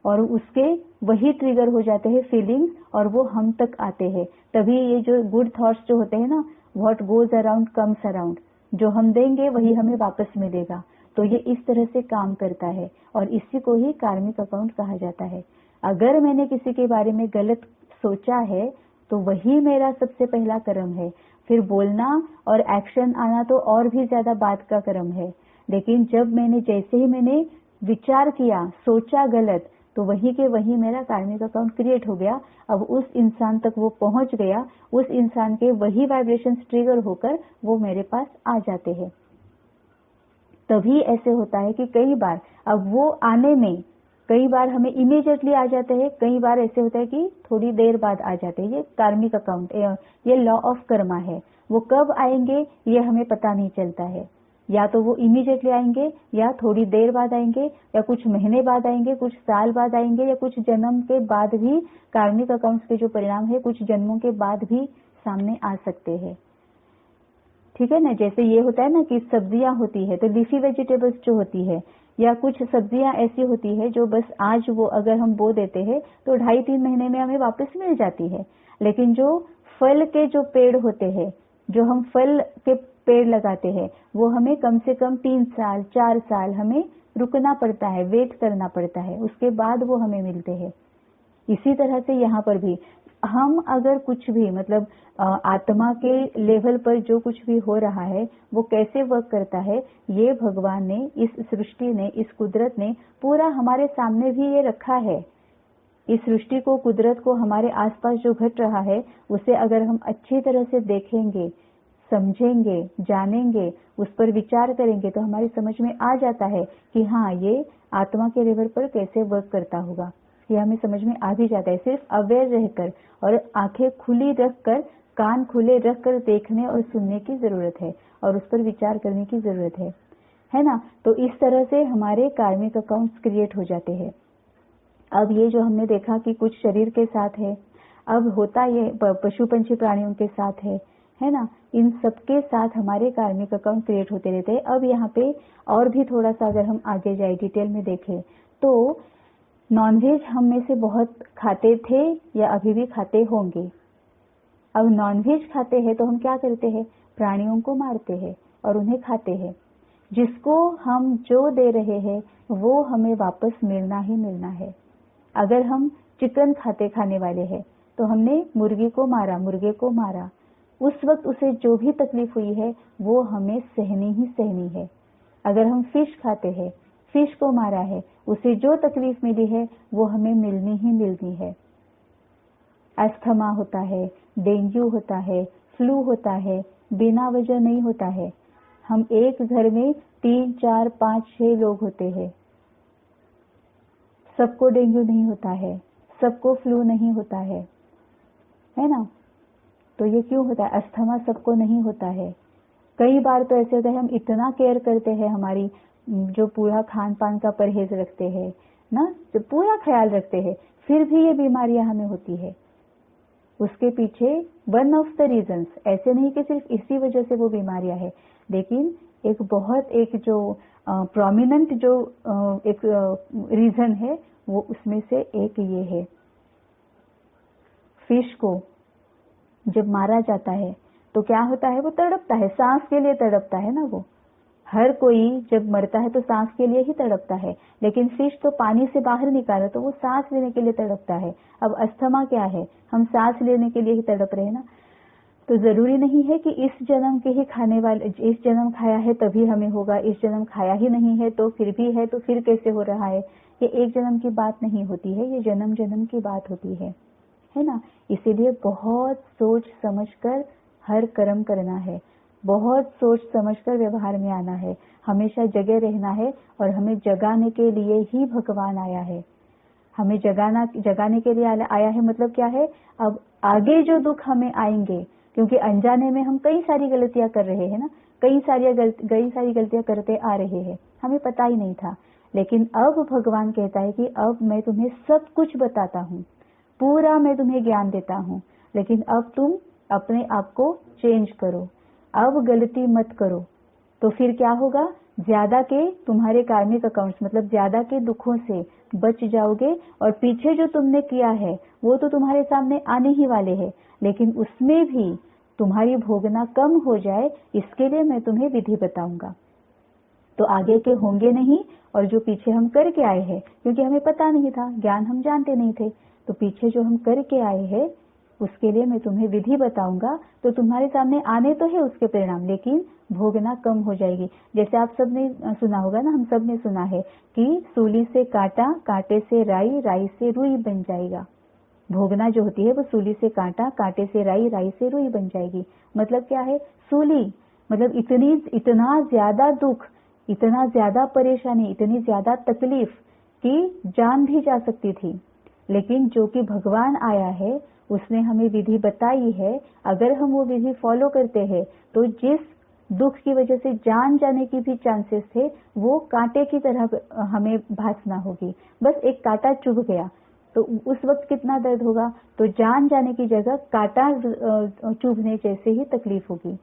और उसके वही ट्रिगर हो जाते हैं फीलिंग्स, और वो हम तक आते हैं। तभी ये जो गुड थॉट्स जो होते हैं ना, what goes around comes around, जो हम देंगे वही हमें वापस मिलेगा। तो ये इस तरह से काम करता है, और इसी को ही कार्मिक अकाउंट कहा जाता है। अगर मैंने किसी के बारे में गलत सोचा है तो वही मेरा सबसे पहला कर्म है। फिर बोलना और एक्शन आना तो और भी ज्यादा बाद का कर्म है। लेकिन जब जैसे ही मैंने विचार किया, सोचा गलत, तो वही के वही मेरा कार्मिक अकाउंट क्रिएट हो गया। अब उस इंसान तक वो पहुंच गया, उस इंसान के वही वाइब्रेशंस ट्रिगर होकर वो मेरे पास आ जाते हैं। तभी ऐसे होता है कि कई बार अब वो आने में, कई बार हमें इमीडिएटली आ जाते हैं, कई बार ऐसे होता है कि थोड़ी देर बाद आ जाते हैं। ये कार्मिक अकाउंट, ये लॉ ऑफ कर्मा है। वो कब आएंगे ये हमें पता नहीं चलता है। या तो वो इमीडिएटली आएंगे, या थोड़ी देर बाद आएंगे, या कुछ महीने बाद आएंगे, कुछ साल बाद आएंगे, या कुछ जन्म के बाद भी कार्मिक अकाउंट्स के जो परिणाम है कुछ जन्मों के बाद भी सामने आ सकते हैं। ठीक है ना। जैसे ये होता है ना कि सब्जियां होती है तो लीफी वेजिटेबल्स जो होती है, या कुछ सब्जियां ऐसी होती है जो बस आज वो अगर हम बो देते हैं तो 2.5-3 महीने में हमें वापस मिल जाती है। लेकिन जो फल के जो पेड़ होते हैं, जो हम फल के पेड़ लगाते हैं, वो हमें कम से कम 3 साल 4 साल हमें रुकना पड़ता है, वेट करना पड़ता है, उसके बाद वो हमें मिलते हैं। इसी तरह से यहाँ पर भी हम अगर कुछ भी मतलब आत्मा के लेवल पर जो कुछ भी हो रहा है वो कैसे वर्क करता है, ये भगवान ने, इस सृष्टि ने, इस कुदरत ने पूरा हमारे सामने भी ये रखा है। इस सृष्टि को, कुदरत को, हमारे आसपास जो घट रहा है उसे अगर हम अच्छी तरह से देखेंगे, समझेंगे, जानेंगे, उस पर विचार करेंगे तो हमारी समझ में आ जाता है कि हाँ, ये आत्मा के लेवल पर कैसे वर्क करता होगा। ये हमें समझ में आ भी जाता है। सिर्फ अवेयर रहकर और आंखें खुली रखकर, कान खुले रखकर देखने और सुनने की जरूरत है, और उस पर विचार करने की जरूरत है ना। तो इस तरह से हमारे कार्मिक अकाउंट्स क्रिएट हो जाते हैं। अब ये जो हमने देखा कि कुछ शरीर के साथ है, अब होता ये पशु पंछी प्राणियों के साथ है ना। इन सबके साथ हमारे कार्मिक अकाउंट क्रिएट होते रहते हैं। अब यहाँ पे और भी थोड़ा सा अगर हम आगे जाए, डिटेल में देखें, तो नॉनवेज हम में से बहुत खाते थे या अभी भी खाते होंगे। अब नॉनवेज खाते हैं तो हम क्या करते हैं, प्राणियों को मारते हैं और उन्हें खाते हैं। जिसको हम जो दे रहे हैं वो हमें वापस मिलना ही मिलना है। अगर हम चिकन खाने वाले हैं तो हमने मुर्गी को मारा, मुर्गे को मारा, उस वक्त उसे जो भी तकलीफ हुई है वो हमें सहनी ही सहनी है। अगर हम फिश खाते हैं, फिश को मारा है, उसे जो तकलीफ मिली है वो हमें मिलनी ही मिलनी है। अस्थमा होता है, डेंगू होता है, फ्लू होता है, बिना वजह नहीं होता है। हम एक घर में 3, 4, 5, 6 लोग होते हैं, सबको डेंगू नहीं होता है, सबको फ्लू नहीं होता है ना। तो ये क्यों होता है? अस्थमा सबको नहीं होता है। कई बार तो ऐसे होता है हम इतना केयर करते हैं, हमारी जो पूरा खान पान का परहेज रखते हैं ना, जो पूरा ख्याल रखते हैं, फिर भी ये बीमारियां हमें होती है। उसके पीछे वन ऑफ द रीजंस, ऐसे नहीं कि सिर्फ इसी वजह से वो बीमारियां है, लेकिन एक जो प्रोमिनेंट जो एक रीजन है वो उसमें से एक ये है। फिश को जब मारा जाता है तो क्या होता है, वो तड़पता है, सांस के लिए तड़पता है ना। वो हर कोई जब मरता है तो सांस के लिए ही तड़पता है, लेकिन फिश तो पानी से बाहर निकाला तो वो सांस लेने के लिए तड़पता है। अब अस्थमा क्या है, हम सांस लेने के लिए ही तड़प रहे हैं ना। तो जरूरी नहीं है कि इस जन्म के ही खाने वाले, इस जन्म खाया है तभी हमें होगा, इस जन्म खाया ही नहीं है तो फिर भी है, तो फिर कैसे हो रहा है। ये एक जन्म की बात नहीं होती है, ये जन्म जन्म की बात होती है ना। इसीलिए बहुत सोच समझकर हर कर्म करना है, बहुत सोच समझकर व्यवहार में आना है, हमेशा जगे रहना है। और हमें जगाने के लिए ही भगवान आया है। हमें जगाने के लिए आया है। मतलब क्या है, अब आगे जो दुख हमें आएंगे, क्योंकि अनजाने में हम कई सारी गलतियां कर रहे हैं ना, कई सारी गलतियां करते आ रहे हैं, हमें पता ही नहीं था। लेकिन अब भगवान कहता है कि अब मैं तुम्हें सब कुछ बताता हूँ, पूरा मैं तुम्हें ज्ञान देता हूँ, लेकिन अब तुम अपने आप को चेंज करो, अब गलती मत करो। तो फिर क्या होगा, ज्यादा के तुम्हारे कार्मिक अकाउंट्स मतलब ज्यादा के दुखों से बच जाओगे, और पीछे जो तुमने किया है वो तो तुम्हारे सामने आने ही वाले हैं, लेकिन उसमें भी तुम्हारी भोगना कम हो जाए, इसके लिए मैं तुम्हें विधि बताऊंगा। तो आगे के होंगे नहीं, और जो पीछे हम करके आए हैं, क्योंकि हमें पता नहीं था, ज्ञान हम जानते नहीं थे, तो पीछे जो हम करके आए हैं उसके लिए मैं तुम्हें विधि बताऊंगा। तो तुम्हारे सामने आने तो है उसके परिणाम, लेकिन भोगना कम हो जाएगी। जैसे आप सबने सुना होगा ना, हम सब ने सुना है कि सूली से कांटा, कांटे से राई, राई से रुई बन जाएगा। भोगना जो होती है वो सूली से कांटा, कांटे से राई, राई से रुई बन जाएगी। मतलब क्या है, सूली मतलब इतना ज्यादा दुख, इतना ज्यादा परेशानी, इतनी ज्यादा तकलीफ कि जान भी जा सकती थी। लेकिन जो कि भगवान आया है उसने हमें विधि बताई है, अगर हम वो विधि फॉलो करते हैं तो जिस दुख की वजह से जान जाने की भी चांसेस थे, वो कांटे की तरह हमें भासना होगी। बस एक कांटा चुभ गया तो उस वक्त कितना दर्द होगा, तो जान जाने की जगह कांटा चुभने जैसे ही तकलीफ होगी।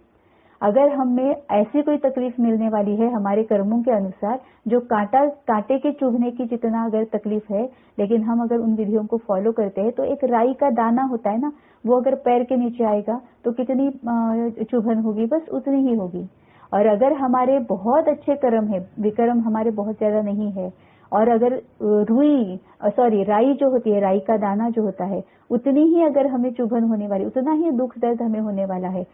अगर हमें ऐसी कोई तकलीफ मिलने वाली है हमारे कर्मों के अनुसार जो कांटे के चुभने की जितना अगर तकलीफ है, लेकिन हम अगर उन विधियों को फॉलो करते हैं, तो एक राई का दाना होता है ना, वो अगर पैर के नीचे आएगा तो कितनी चुभन होगी, बस उतनी ही होगी। और अगर हमारे बहुत अच्छे कर्म है, विकर्म हमारे बहुत ज्यादा नहीं है, और अगर राई जो होती है, राई का दाना जो होता है, उतनी ही अगर हमें चुभन होने वाली, उतना ही दुख दर्द हमें होने वाला है,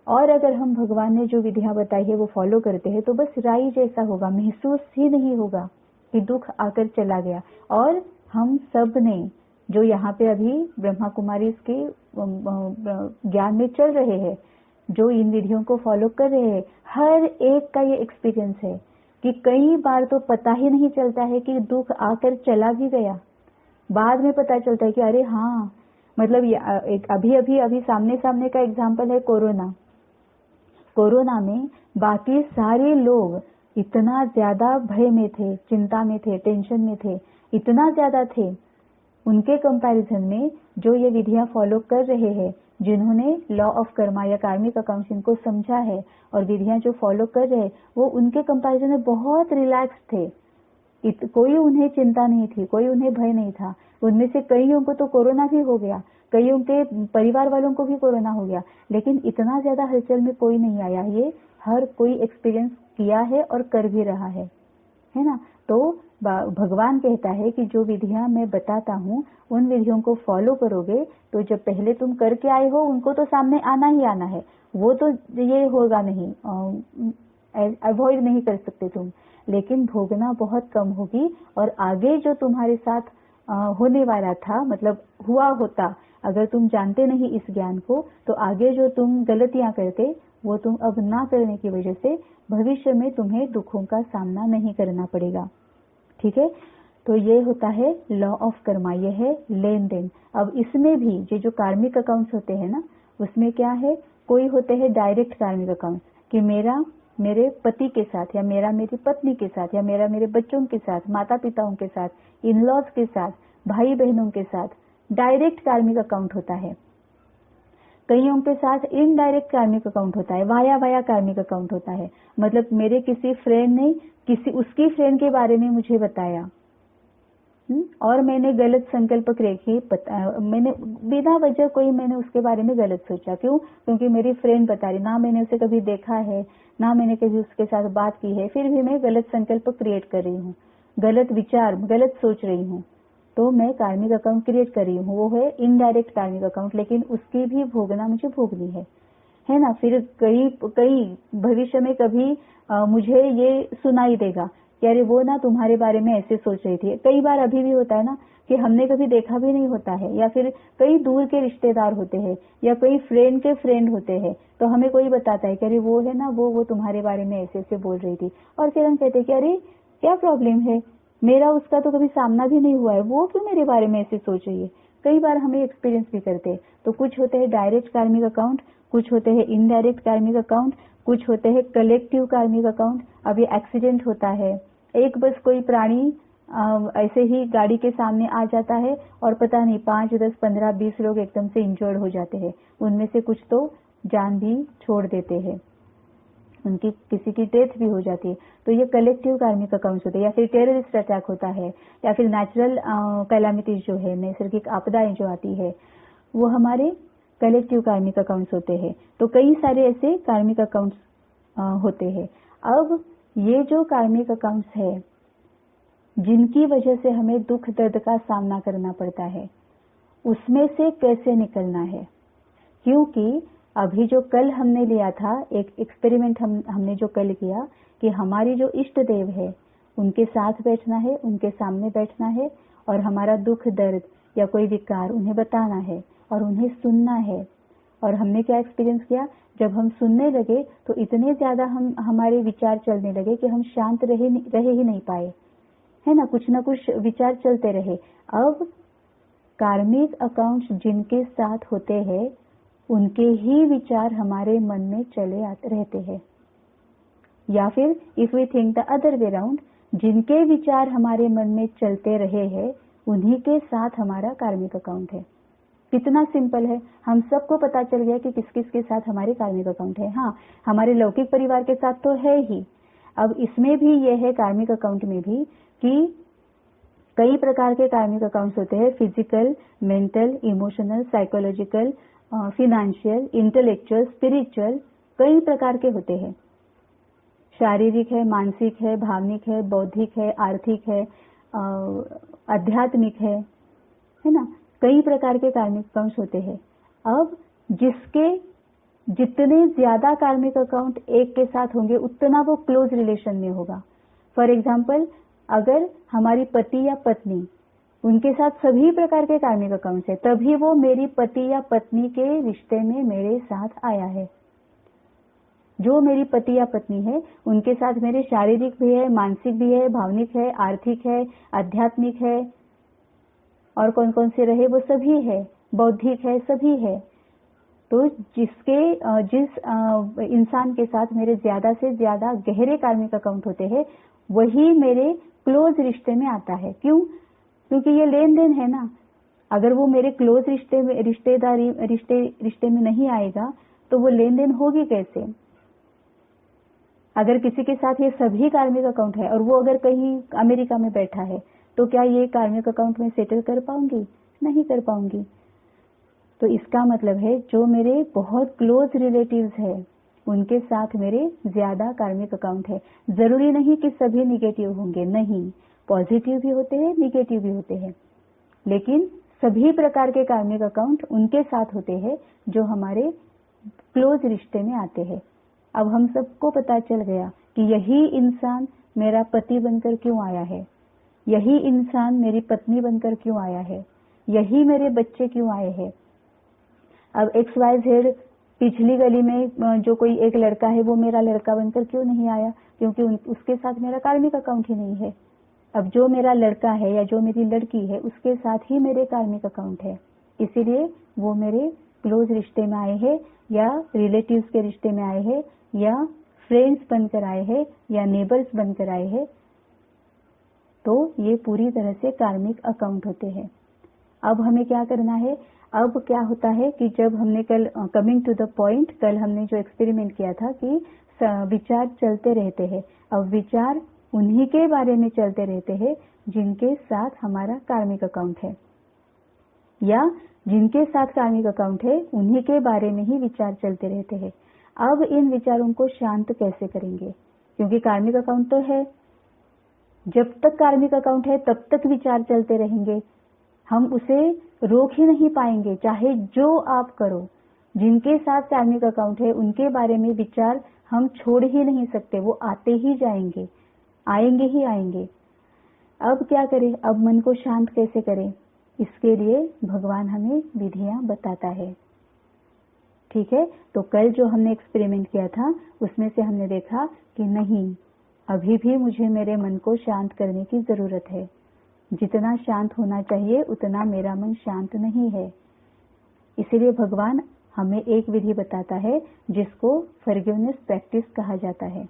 और अगर हम भगवान ने जो विधियां बताई है वो फॉलो करते हैं, तो बस राई जैसा होगा, महसूस ही नहीं होगा कि दुख आकर चला गया। और हम सब ने जो यहाँ पे अभी ब्रह्मा कुमारी के ज्ञान में चल रहे हैं, जो इन विधियों को फॉलो कर रहे हैं, हर एक का ये एक्सपीरियंस है कि कई बार तो पता ही नहीं चलता है कि दुख आकर चला भी गया, बाद में पता चलता है कि अरे हाँ, मतलब एक अभी सामने का एग्जाम्पल है कोरोना में बाकी सारे लोग इतना ज्यादा भय में थे, चिंता में थे, टेंशन में थे, इतना ज्यादा थे, उनके कंपैरिजन में जो ये विधियां फॉलो कर रहे हैं, जिन्होंने लॉ ऑफ कर्मा या कार्मिक अकाउंटिंग को समझा है और विधियां जो फॉलो कर रहे हैं, वो उनके कंपैरिजन में बहुत रिलैक्स थे। कोई उन्हें चिंता नहीं थी, कोई उन्हें भय नहीं था। उनमें से कईयों को तो कोरोना भी हो गया, कईयों के परिवार वालों को भी कोरोना हो गया, लेकिन इतना ज्यादा हलचल में कोई नहीं आया। ये हर कोई एक्सपीरियंस किया है और कर भी रहा है ना। तो भगवान कहता है कि जो विधियां मैं बताता हूँ उन विधियों को फॉलो करोगे तो जब पहले तुम करके आए हो उनको तो सामने आना ही आना है, वो तो ये होगा नहीं, अवॉइड नहीं कर सकते तुम, लेकिन भोगना बहुत कम होगी। और आगे जो तुम्हारे साथ होने वाला था, मतलब हुआ होता, अगर तुम जानते नहीं इस ज्ञान को, तो आगे जो तुम गलतियां करते वो तुम अब ना करने की वजह से भविष्य में तुम्हें दुखों का सामना नहीं करना पड़ेगा। ठीक है, तो ये होता है लॉ ऑफ कर्मा, ये है लेन देन। अब इसमें भी ये जो कार्मिक अकाउंट्स होते हैं ना, उसमें क्या है, कोई होते हैं डायरेक्ट कार्मिक अकाउंट कि मेरे पति के साथ, या मेरी पत्नी के साथ, या मेरे बच्चों के साथ, माता पिताओं के साथ, इन लॉज के साथ, भाई बहनों के साथ डायरेक्ट कार्मिक अकाउंट होता है। कईयों के साथ इनडायरेक्ट कार्मिक अकाउंट होता है, वाया कार्मिक अकाउंट होता है। मतलब मेरे किसी फ्रेंड ने उसकी फ्रेंड के बारे में मुझे बताया, और मैंने गलत संकल्प किए, मैंने बिना वजह मैंने उसके बारे में गलत सोचा। क्यों? क्योंकि मेरी फ्रेंड बता रही, ना मैंने उसे कभी देखा है, ना मैंने कभी उसके साथ बात की है, फिर भी मैं गलत संकल्प क्रिएट कर रही हूँ, गलत विचार, गलत सोच रही हूँ, तो मैं कार्मिक अकाउंट क्रिएट कर रही हूँ। वो है इनडायरेक्ट कार्मिक अकाउंट, लेकिन उसकी भी भोगना मुझे भोगनी है ना। फिर कई भविष्य में कभी मुझे ये सुनाई देगा कि अरे वो ना तुम्हारे बारे में ऐसे सोच रही थी। कई बार अभी भी होता है ना कि हमने कभी देखा भी नहीं होता है, या फिर कई दूर के रिश्तेदार होते हैं, या कई फ्रेंड के फ्रेंड होते हैं, तो हमें कोई बताता है कि अरे वो है ना, वो तुम्हारे बारे में ऐसे ऐसे बोल रही थी, और फिर हम कहते हैं कि अरे क्या प्रॉब्लम है, मेरा उसका तो कभी सामना भी नहीं हुआ है, वो क्यों मेरे बारे में ऐसे सोच रही है। कई बार हमें एक्सपीरियंस भी करते हैं। तो कुछ होते हैं डायरेक्ट कार्मिक अकाउंट, कुछ होते हैं इनडायरेक्ट कार्मिक अकाउंट, कुछ होते हैं कलेक्टिव कार्मिक अकाउंट। अब ये एक्सीडेंट होता है, एक बस कोई प्राणी ऐसे ही गाड़ी के सामने आ जाता है और पता नहीं 5, 10, 15, 20 लोग एकदम से इंजर्ड हो जाते हैं। उनमें से कुछ तो जान भी छोड़ देते हैं, उनकी किसी की डेथ भी हो जाती है। तो ये कलेक्टिव कार्मिक अकाउंट्स होते हैं। या फिर टेररिस्ट अटैक होता है, या फिर नेचुरल कैलामिटीज जो है, नैसर्गिक आपदाएं जो आती है, वो हमारे कलेक्टिव कार्मिक अकाउंट्स होते हैं। तो कई सारे ऐसे कार्मिक अकाउंट्स होते हैं। अब ये जो कार्मिक अकाउंट्स है जिनकी वजह से हमें दुख दर्द का सामना करना पड़ता है, उसमें से कैसे निकलना है। क्योंकि अभी जो कल हमने लिया था, एक एक्सपेरिमेंट हमने जो कल किया कि हमारी जो इष्ट देव है उनके साथ बैठना है, उनके सामने बैठना है और हमारा दुख दर्द या कोई विकार उन्हें बताना है और उन्हें सुनना है। और हमने क्या एक्सपीरियंस किया, जब हम सुनने लगे तो इतने ज्यादा हमारे विचार चलने लगे कि हम शांत रहे ही नहीं पाए, है ना, कुछ ना कुछ विचार चलते रहे। अब कार्मिक अकाउंट्स जिनके साथ होते हैं उनके ही विचार हमारे मन में चले आते रहते हैं। या फिर if we think the other way round, जिनके विचार हमारे मन में चलते रहे हैं उन्हीं के साथ हमारा कार्मिक अकाउंट है। कितना सिंपल है, हम सबको पता चल गया कि किस किस के साथ हमारे कार्मिक अकाउंट है। हाँ, हमारे लौकिक परिवार के साथ तो है ही। अब इसमें भी यह है, कार्मिक अकाउंट में भी, कि कई प्रकार के कार्मिक अकाउंट्स होते हैं। Physical, mental, emotional, psychological, financial, intellectual, spiritual, कई प्रकार के होते हैं। शारीरिक है, मानसिक है, भावनिक है, बौद्धिक है, आर्थिक है, आध्यात्मिक है ना, कई प्रकार के कार्मिक अकाउंट्स होते हैं। अब जिसके जितने ज्यादा कार्मिक अकाउंट एक के साथ होंगे उतना वो क्लोज रिलेशन में होगा। फॉर एग्जाम्पल, अगर हमारी पति या पत्नी, उनके साथ सभी प्रकार के कार्मिक अकाउंट्स है, तभी वो मेरी पति या पत्नी के रिश्ते में मेरे साथ आया है। जो मेरी पति या पत्नी है उनके साथ मेरे शारीरिक भी है, मानसिक भी है, भावनिक है, आर्थिक है, आध्यात्मिक है, और कौन कौन से रहे वो सभी है, बौद्धिक है, सभी है। तो जिस इंसान के साथ मेरे ज्यादा से ज्यादा गहरे कार्मिक अकाउंट होते हैं वही मेरे क्लोज रिश्ते में आता है। क्यों? क्योंकि ये लेन देन है ना। अगर वो मेरे क्लोज रिश्ते में नहीं आएगा तो वो लेन देन होगी कैसे? अगर किसी के साथ ये सभी कार्मिक अकाउंट है और वो अगर कहीं अमेरिका में बैठा है तो क्या ये कार्मिक अकाउंट में सेटल कर पाऊंगी? नहीं कर पाऊंगी। तो इसका मतलब है जो मेरे बहुत क्लोज रिलेटिव्स है उनके साथ मेरे ज्यादा कार्मिक अकाउंट है। जरूरी नहीं कि सभी निगेटिव होंगे, नहीं, पॉजिटिव भी होते हैं, निगेटिव भी होते हैं, लेकिन सभी प्रकार के कार्मिक अकाउंट उनके साथ होते हैं जो हमारे क्लोज रिश्ते में आते हैं। अब हम सबको पता चल गया कि यही इंसान मेरा पति बनकर क्यों आया है, यही इंसान मेरी पत्नी बनकर क्यों आया है, यही मेरे बच्चे क्यों आए हैं। अब XYZ पिछली गली में जो कोई एक लड़का है वो मेरा लड़का बनकर क्यों नहीं आया? क्योंकि उसके साथ मेरा कार्मिक अकाउंट ही नहीं है। अब जो मेरा लड़का है या जो मेरी लड़की है उसके साथ ही मेरे कार्मिक अकाउंट है, इसीलिए वो मेरे क्लोज रिश्ते में आए हैं या रिलेटिव्स के रिश्ते में आए हैं या फ्रेंड्स बनकर आए हैं या नेबर्स बनकर आए हैं। तो ये पूरी तरह से कार्मिक अकाउंट होते हैं। अब हमें क्या करना है? अब क्या होता है कि जब हमने कल कमिंग टू द पॉइंट, कल हमने जो एक्सपेरिमेंट किया था कि विचार चलते रहते हैं। अब विचार उन्हीं के बारे में चलते रहते हैं जिनके साथ हमारा कार्मिक अकाउंट है, या जिनके साथ कार्मिक अकाउंट है उन्हीं के बारे में ही विचार चलते रहते हैं। अब इन विचारों को शांत कैसे करेंगे? क्योंकि कार्मिक अकाउंट तो है, जब तक कार्मिक अकाउंट है तब तक विचार चलते रहेंगे, हम उसे रोक ही नहीं पाएंगे, चाहे जो आप करो। जिनके साथ कार्मिक अकाउंट है उनके बारे में विचार हम छोड़ ही नहीं सकते, वो आते ही जाएंगे, आएंगे ही आएंगे। अब क्या करें? अब मन को शांत कैसे करें? इसके लिए भगवान हमें विधियां बताता है। ठीक है, तो कल जो हमने एक्सपेरिमेंट किया था उसमें से हमने देखा कि नहीं, अभी भी मुझे मेरे मन को शांत करने की जरूरत है। जितना शांत होना चाहिए उतना मेरा मन शांत नहीं है। इसीलिए भगवान हमें एक विधि बताता है जिसको फॉरगिवनेस प्रैक्टिस कहा जाता है।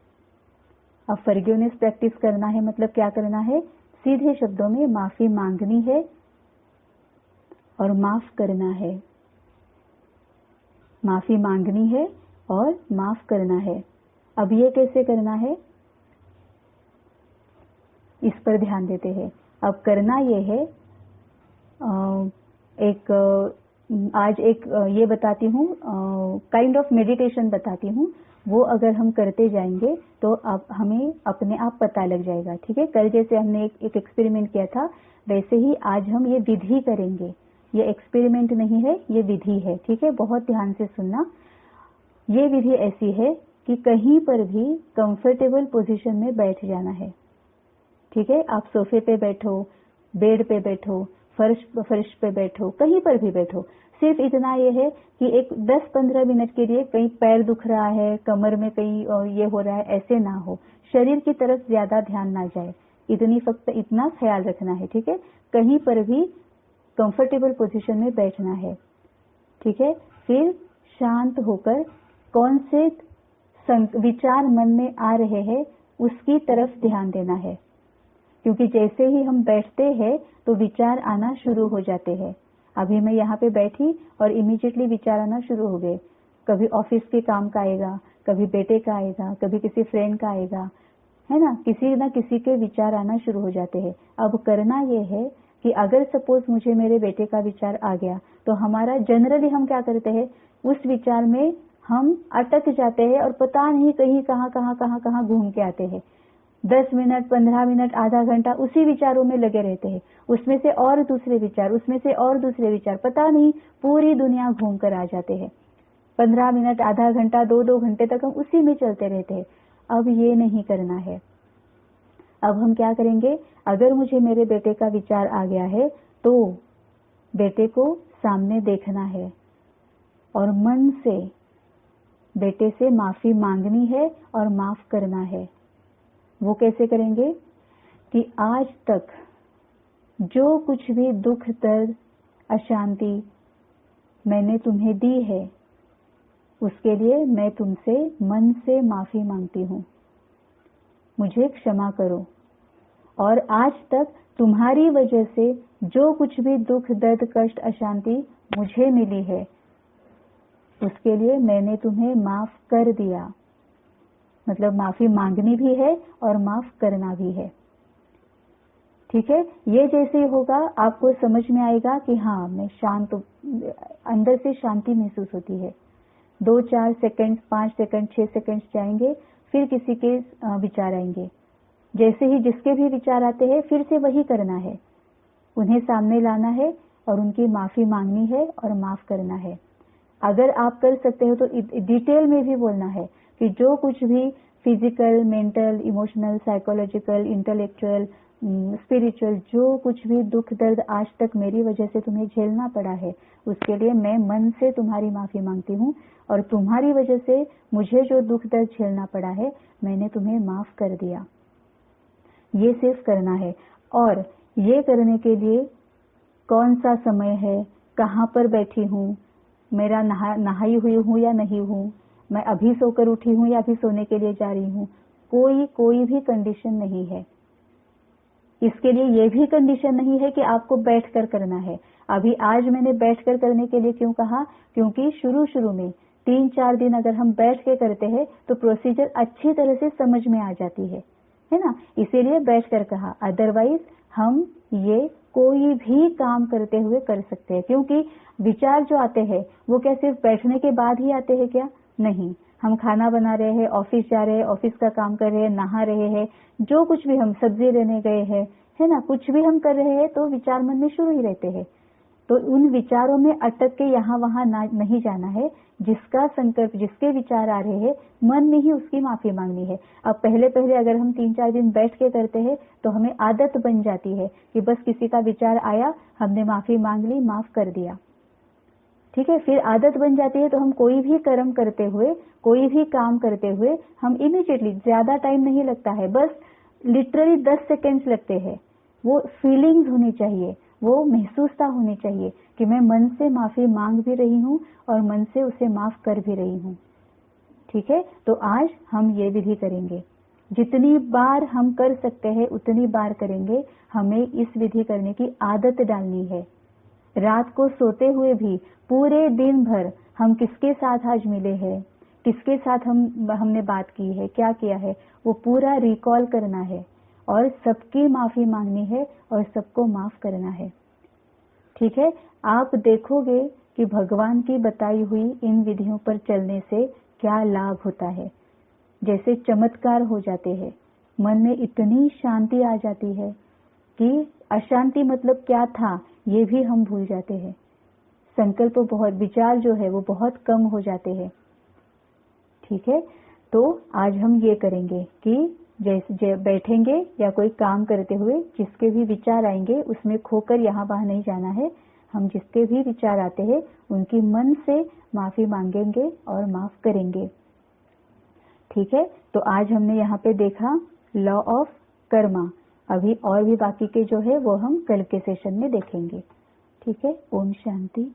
अब फॉरगिवनेस प्रैक्टिस करना है मतलब क्या करना है? सीधे शब्दों में माफी मांगनी है और माफ करना है। माफी मांगनी है और माफ करना है। अब ये कैसे करना है, इस पर ध्यान देते हैं। अब करना ये है, आज एक ये बताती हूँ, काइंड ऑफ मेडिटेशन बताती हूँ। वो अगर हम करते जाएंगे तो अब हमें अपने आप पता लग जाएगा। ठीक है, कल जैसे हमने एक एक्सपेरिमेंट किया था, वैसे ही आज हम ये विधि करेंगे। ये एक्सपेरिमेंट नहीं है, ये विधि है। ठीक है, बहुत ध्यान से सुनना। ये विधि ऐसी है कि कहीं पर भी कंफर्टेबल पोजीशन में बैठ जाना है। ठीक है, आप सोफे पे बैठो, बेड पे बैठो, फर्श पे बैठो, कहीं पर भी बैठो। सिर्फ इतना ये है कि एक 10-15 मिनट के लिए कहीं पैर दुख रहा है, कमर में कहीं ये हो रहा है, ऐसे ना हो। शरीर की तरफ ज्यादा ध्यान ना जाए, फक्त इतना ख्याल रखना है। ठीक है, कहीं पर भी कंफर्टेबल पोजीशन में बैठना है। ठीक है, फिर शांत होकर कौन से विचार मन में आ रहे हैं उसकी तरफ ध्यान देना है, क्योंकि जैसे ही हम बैठते हैं तो विचार आना शुरू हो जाते हैं। अभी मैं यहाँ पे बैठी और इमीडिएटली विचार आना शुरू हो गए। कभी ऑफिस के काम का आएगा, कभी बेटे का आएगा, कभी किसी फ्रेंड का आएगा, है ना किसी के विचार आना शुरू हो जाते हैं। अब करना ये है कि अगर सपोज मुझे मेरे बेटे का विचार आ गया तो हमारा जनरली हम क्या करते हैं, उस विचार में हम अटक जाते हैं और पता नहीं कहीं कहाँ घूम के आते हैं। 10 मिनट, 15 मिनट, आधा घंटा उसी विचारों में लगे रहते हैं। उसमें से और दूसरे विचार, उसमें से और दूसरे विचार, पता नहीं पूरी दुनिया घूम कर आ जाते हैं। 15 मिनट, आधा घंटा, 2-2 घंटे तक हम उसी में चलते रहते हैं। अब ये नहीं करना है। अब हम क्या करेंगे, अगर मुझे मेरे बेटे का विचार आ गया है तो बेटे को सामने देखना है और मन से बेटे से माफी मांगनी है और माफ करना है। वो कैसे करेंगे कि आज तक जो कुछ भी दुख, दर्द, अशांति मैंने तुम्हें दी है, उसके लिए मैं तुमसे मन से माफी मांगती हूँ। मुझे क्षमा करो। और आज तक तुम्हारी वजह से जो कुछ भी दुख, दर्द, कष्ट, अशांति मुझे मिली है, उसके लिए मैंने तुम्हें माफ कर दिया। मतलब माफी मांगनी भी है और माफ करना भी है। ठीक है, ये जैसे होगा आपको समझ में आएगा कि हाँ, मैं शांत, अंदर से शांति महसूस होती है। 2-4 सेकंड, 5 सेकंड, 6 सेकंड जाएंगे, फिर किसी के विचार आएंगे। जैसे ही जिसके भी विचार आते हैं, फिर से वही करना है, उन्हें सामने लाना है और उनकी माफी मांगनी है और माफ करना है। अगर आप कर सकते हो तो डिटेल में भी बोलना है कि जो कुछ भी physical, mental, emotional, psychological, intellectual, spiritual, जो कुछ भी दुख, दर्द आज तक मेरी वजह से तुम्हें झेलना पड़ा है, उसके लिए मैं मन से तुम्हारी माफी मांगती हूँ। और तुम्हारी वजह से मुझे जो दुख, दर्द झेलना पड़ा है, मैंने तुम्हें माफ कर दिया। ये सिर्फ करना है। और ये करने के लिए कौन सा समय है, कहाँ पर बैठी हूँ, मेरा नहाई हुई हूँ या नहीं हूँ, मैं अभी सोकर उठी हूँ या अभी सोने के लिए जा रही हूँ, कोई भी कंडीशन नहीं है। इसके लिए ये भी कंडीशन नहीं है कि आपको बैठकर करना है। अभी आज मैंने बैठकर करने के लिए क्यों कहा, क्योंकि शुरू में 3-4 दिन अगर हम बैठ के करते हैं तो प्रोसीजर अच्छी तरह से समझ में आ जाती है ना, इसीलिए बैठकर कहा। अदरवाइज हम ये कोई भी काम करते हुए कर सकते हैं, क्योंकि विचार जो आते हैं वो क्या सिर्फ बैठने के बाद ही आते हैं क्या? नहीं, हम खाना बना रहे हैं, ऑफिस जा रहे हैं, ऑफिस का काम कर रहे हैं, नहा रहे हैं, जो कुछ भी हम सब्जी लेने गए हैं, है ना, कुछ भी हम कर रहे हैं तो विचार मन में शुरू ही रहते हैं। तो उन विचारों में अटक के यहाँ वहां नहीं जाना है। जिसका संकल्प, जिसके विचार आ रहे हैं, मन में ही उसकी माफी मांगनी है। अब पहले अगर हम 3-4 दिन बैठ के करते हैं तो हमें आदत बन जाती है कि बस किसी का विचार आया, हमने माफी मांग ली, माफ कर दिया। ठीक है, फिर आदत बन जाती है तो हम कोई भी कर्म करते हुए, कोई भी काम करते हुए हम इमीडिएटली, ज्यादा टाइम नहीं लगता है, बस लिटरली 10 सेकेंड्स लगते हैं। वो फीलिंग्स होनी चाहिए, वो महसूसता होनी चाहिए कि मैं मन से माफी मांग भी रही हूँ और मन से उसे माफ कर भी रही हूँ। ठीक है, तो आज हम ये विधि करेंगे। जितनी बार हम कर सकते हैं उतनी बार करेंगे। हमें इस विधि करने की आदत डालनी है। रात को सोते हुए भी पूरे दिन भर हम किसके साथ आज मिले हैं, किसके साथ हमने बात की है, क्या किया है, वो पूरा रिकॉल करना है और सबकी माफी मांगनी है और सबको माफ करना है। ठीक है, आप देखोगे कि भगवान की बताई हुई इन विधियों पर चलने से क्या लाभ होता है। जैसे चमत्कार हो जाते हैं, मन में इतनी शांति आ जाती है कि अशांति मतलब क्या था ये भी हम भूल जाते हैं। संकल्प बहुत, विचार जो है वो बहुत कम हो जाते हैं। ठीक है, तो आज हम ये करेंगे कि जैसे बैठेंगे या कोई काम करते हुए जिसके भी विचार आएंगे उसमें खोकर यहाँ वहाँ नहीं जाना है। हम जिसके भी विचार आते हैं उनकी मन से माफी मांगेंगे और माफ करेंगे। ठीक है, तो आज हमने यहाँ पे देखा लॉ ऑफ कर्मा। अभी और भी बाकी के जो है वो हम कल के सेशन में देखेंगे। ठीक है, ओम शांति।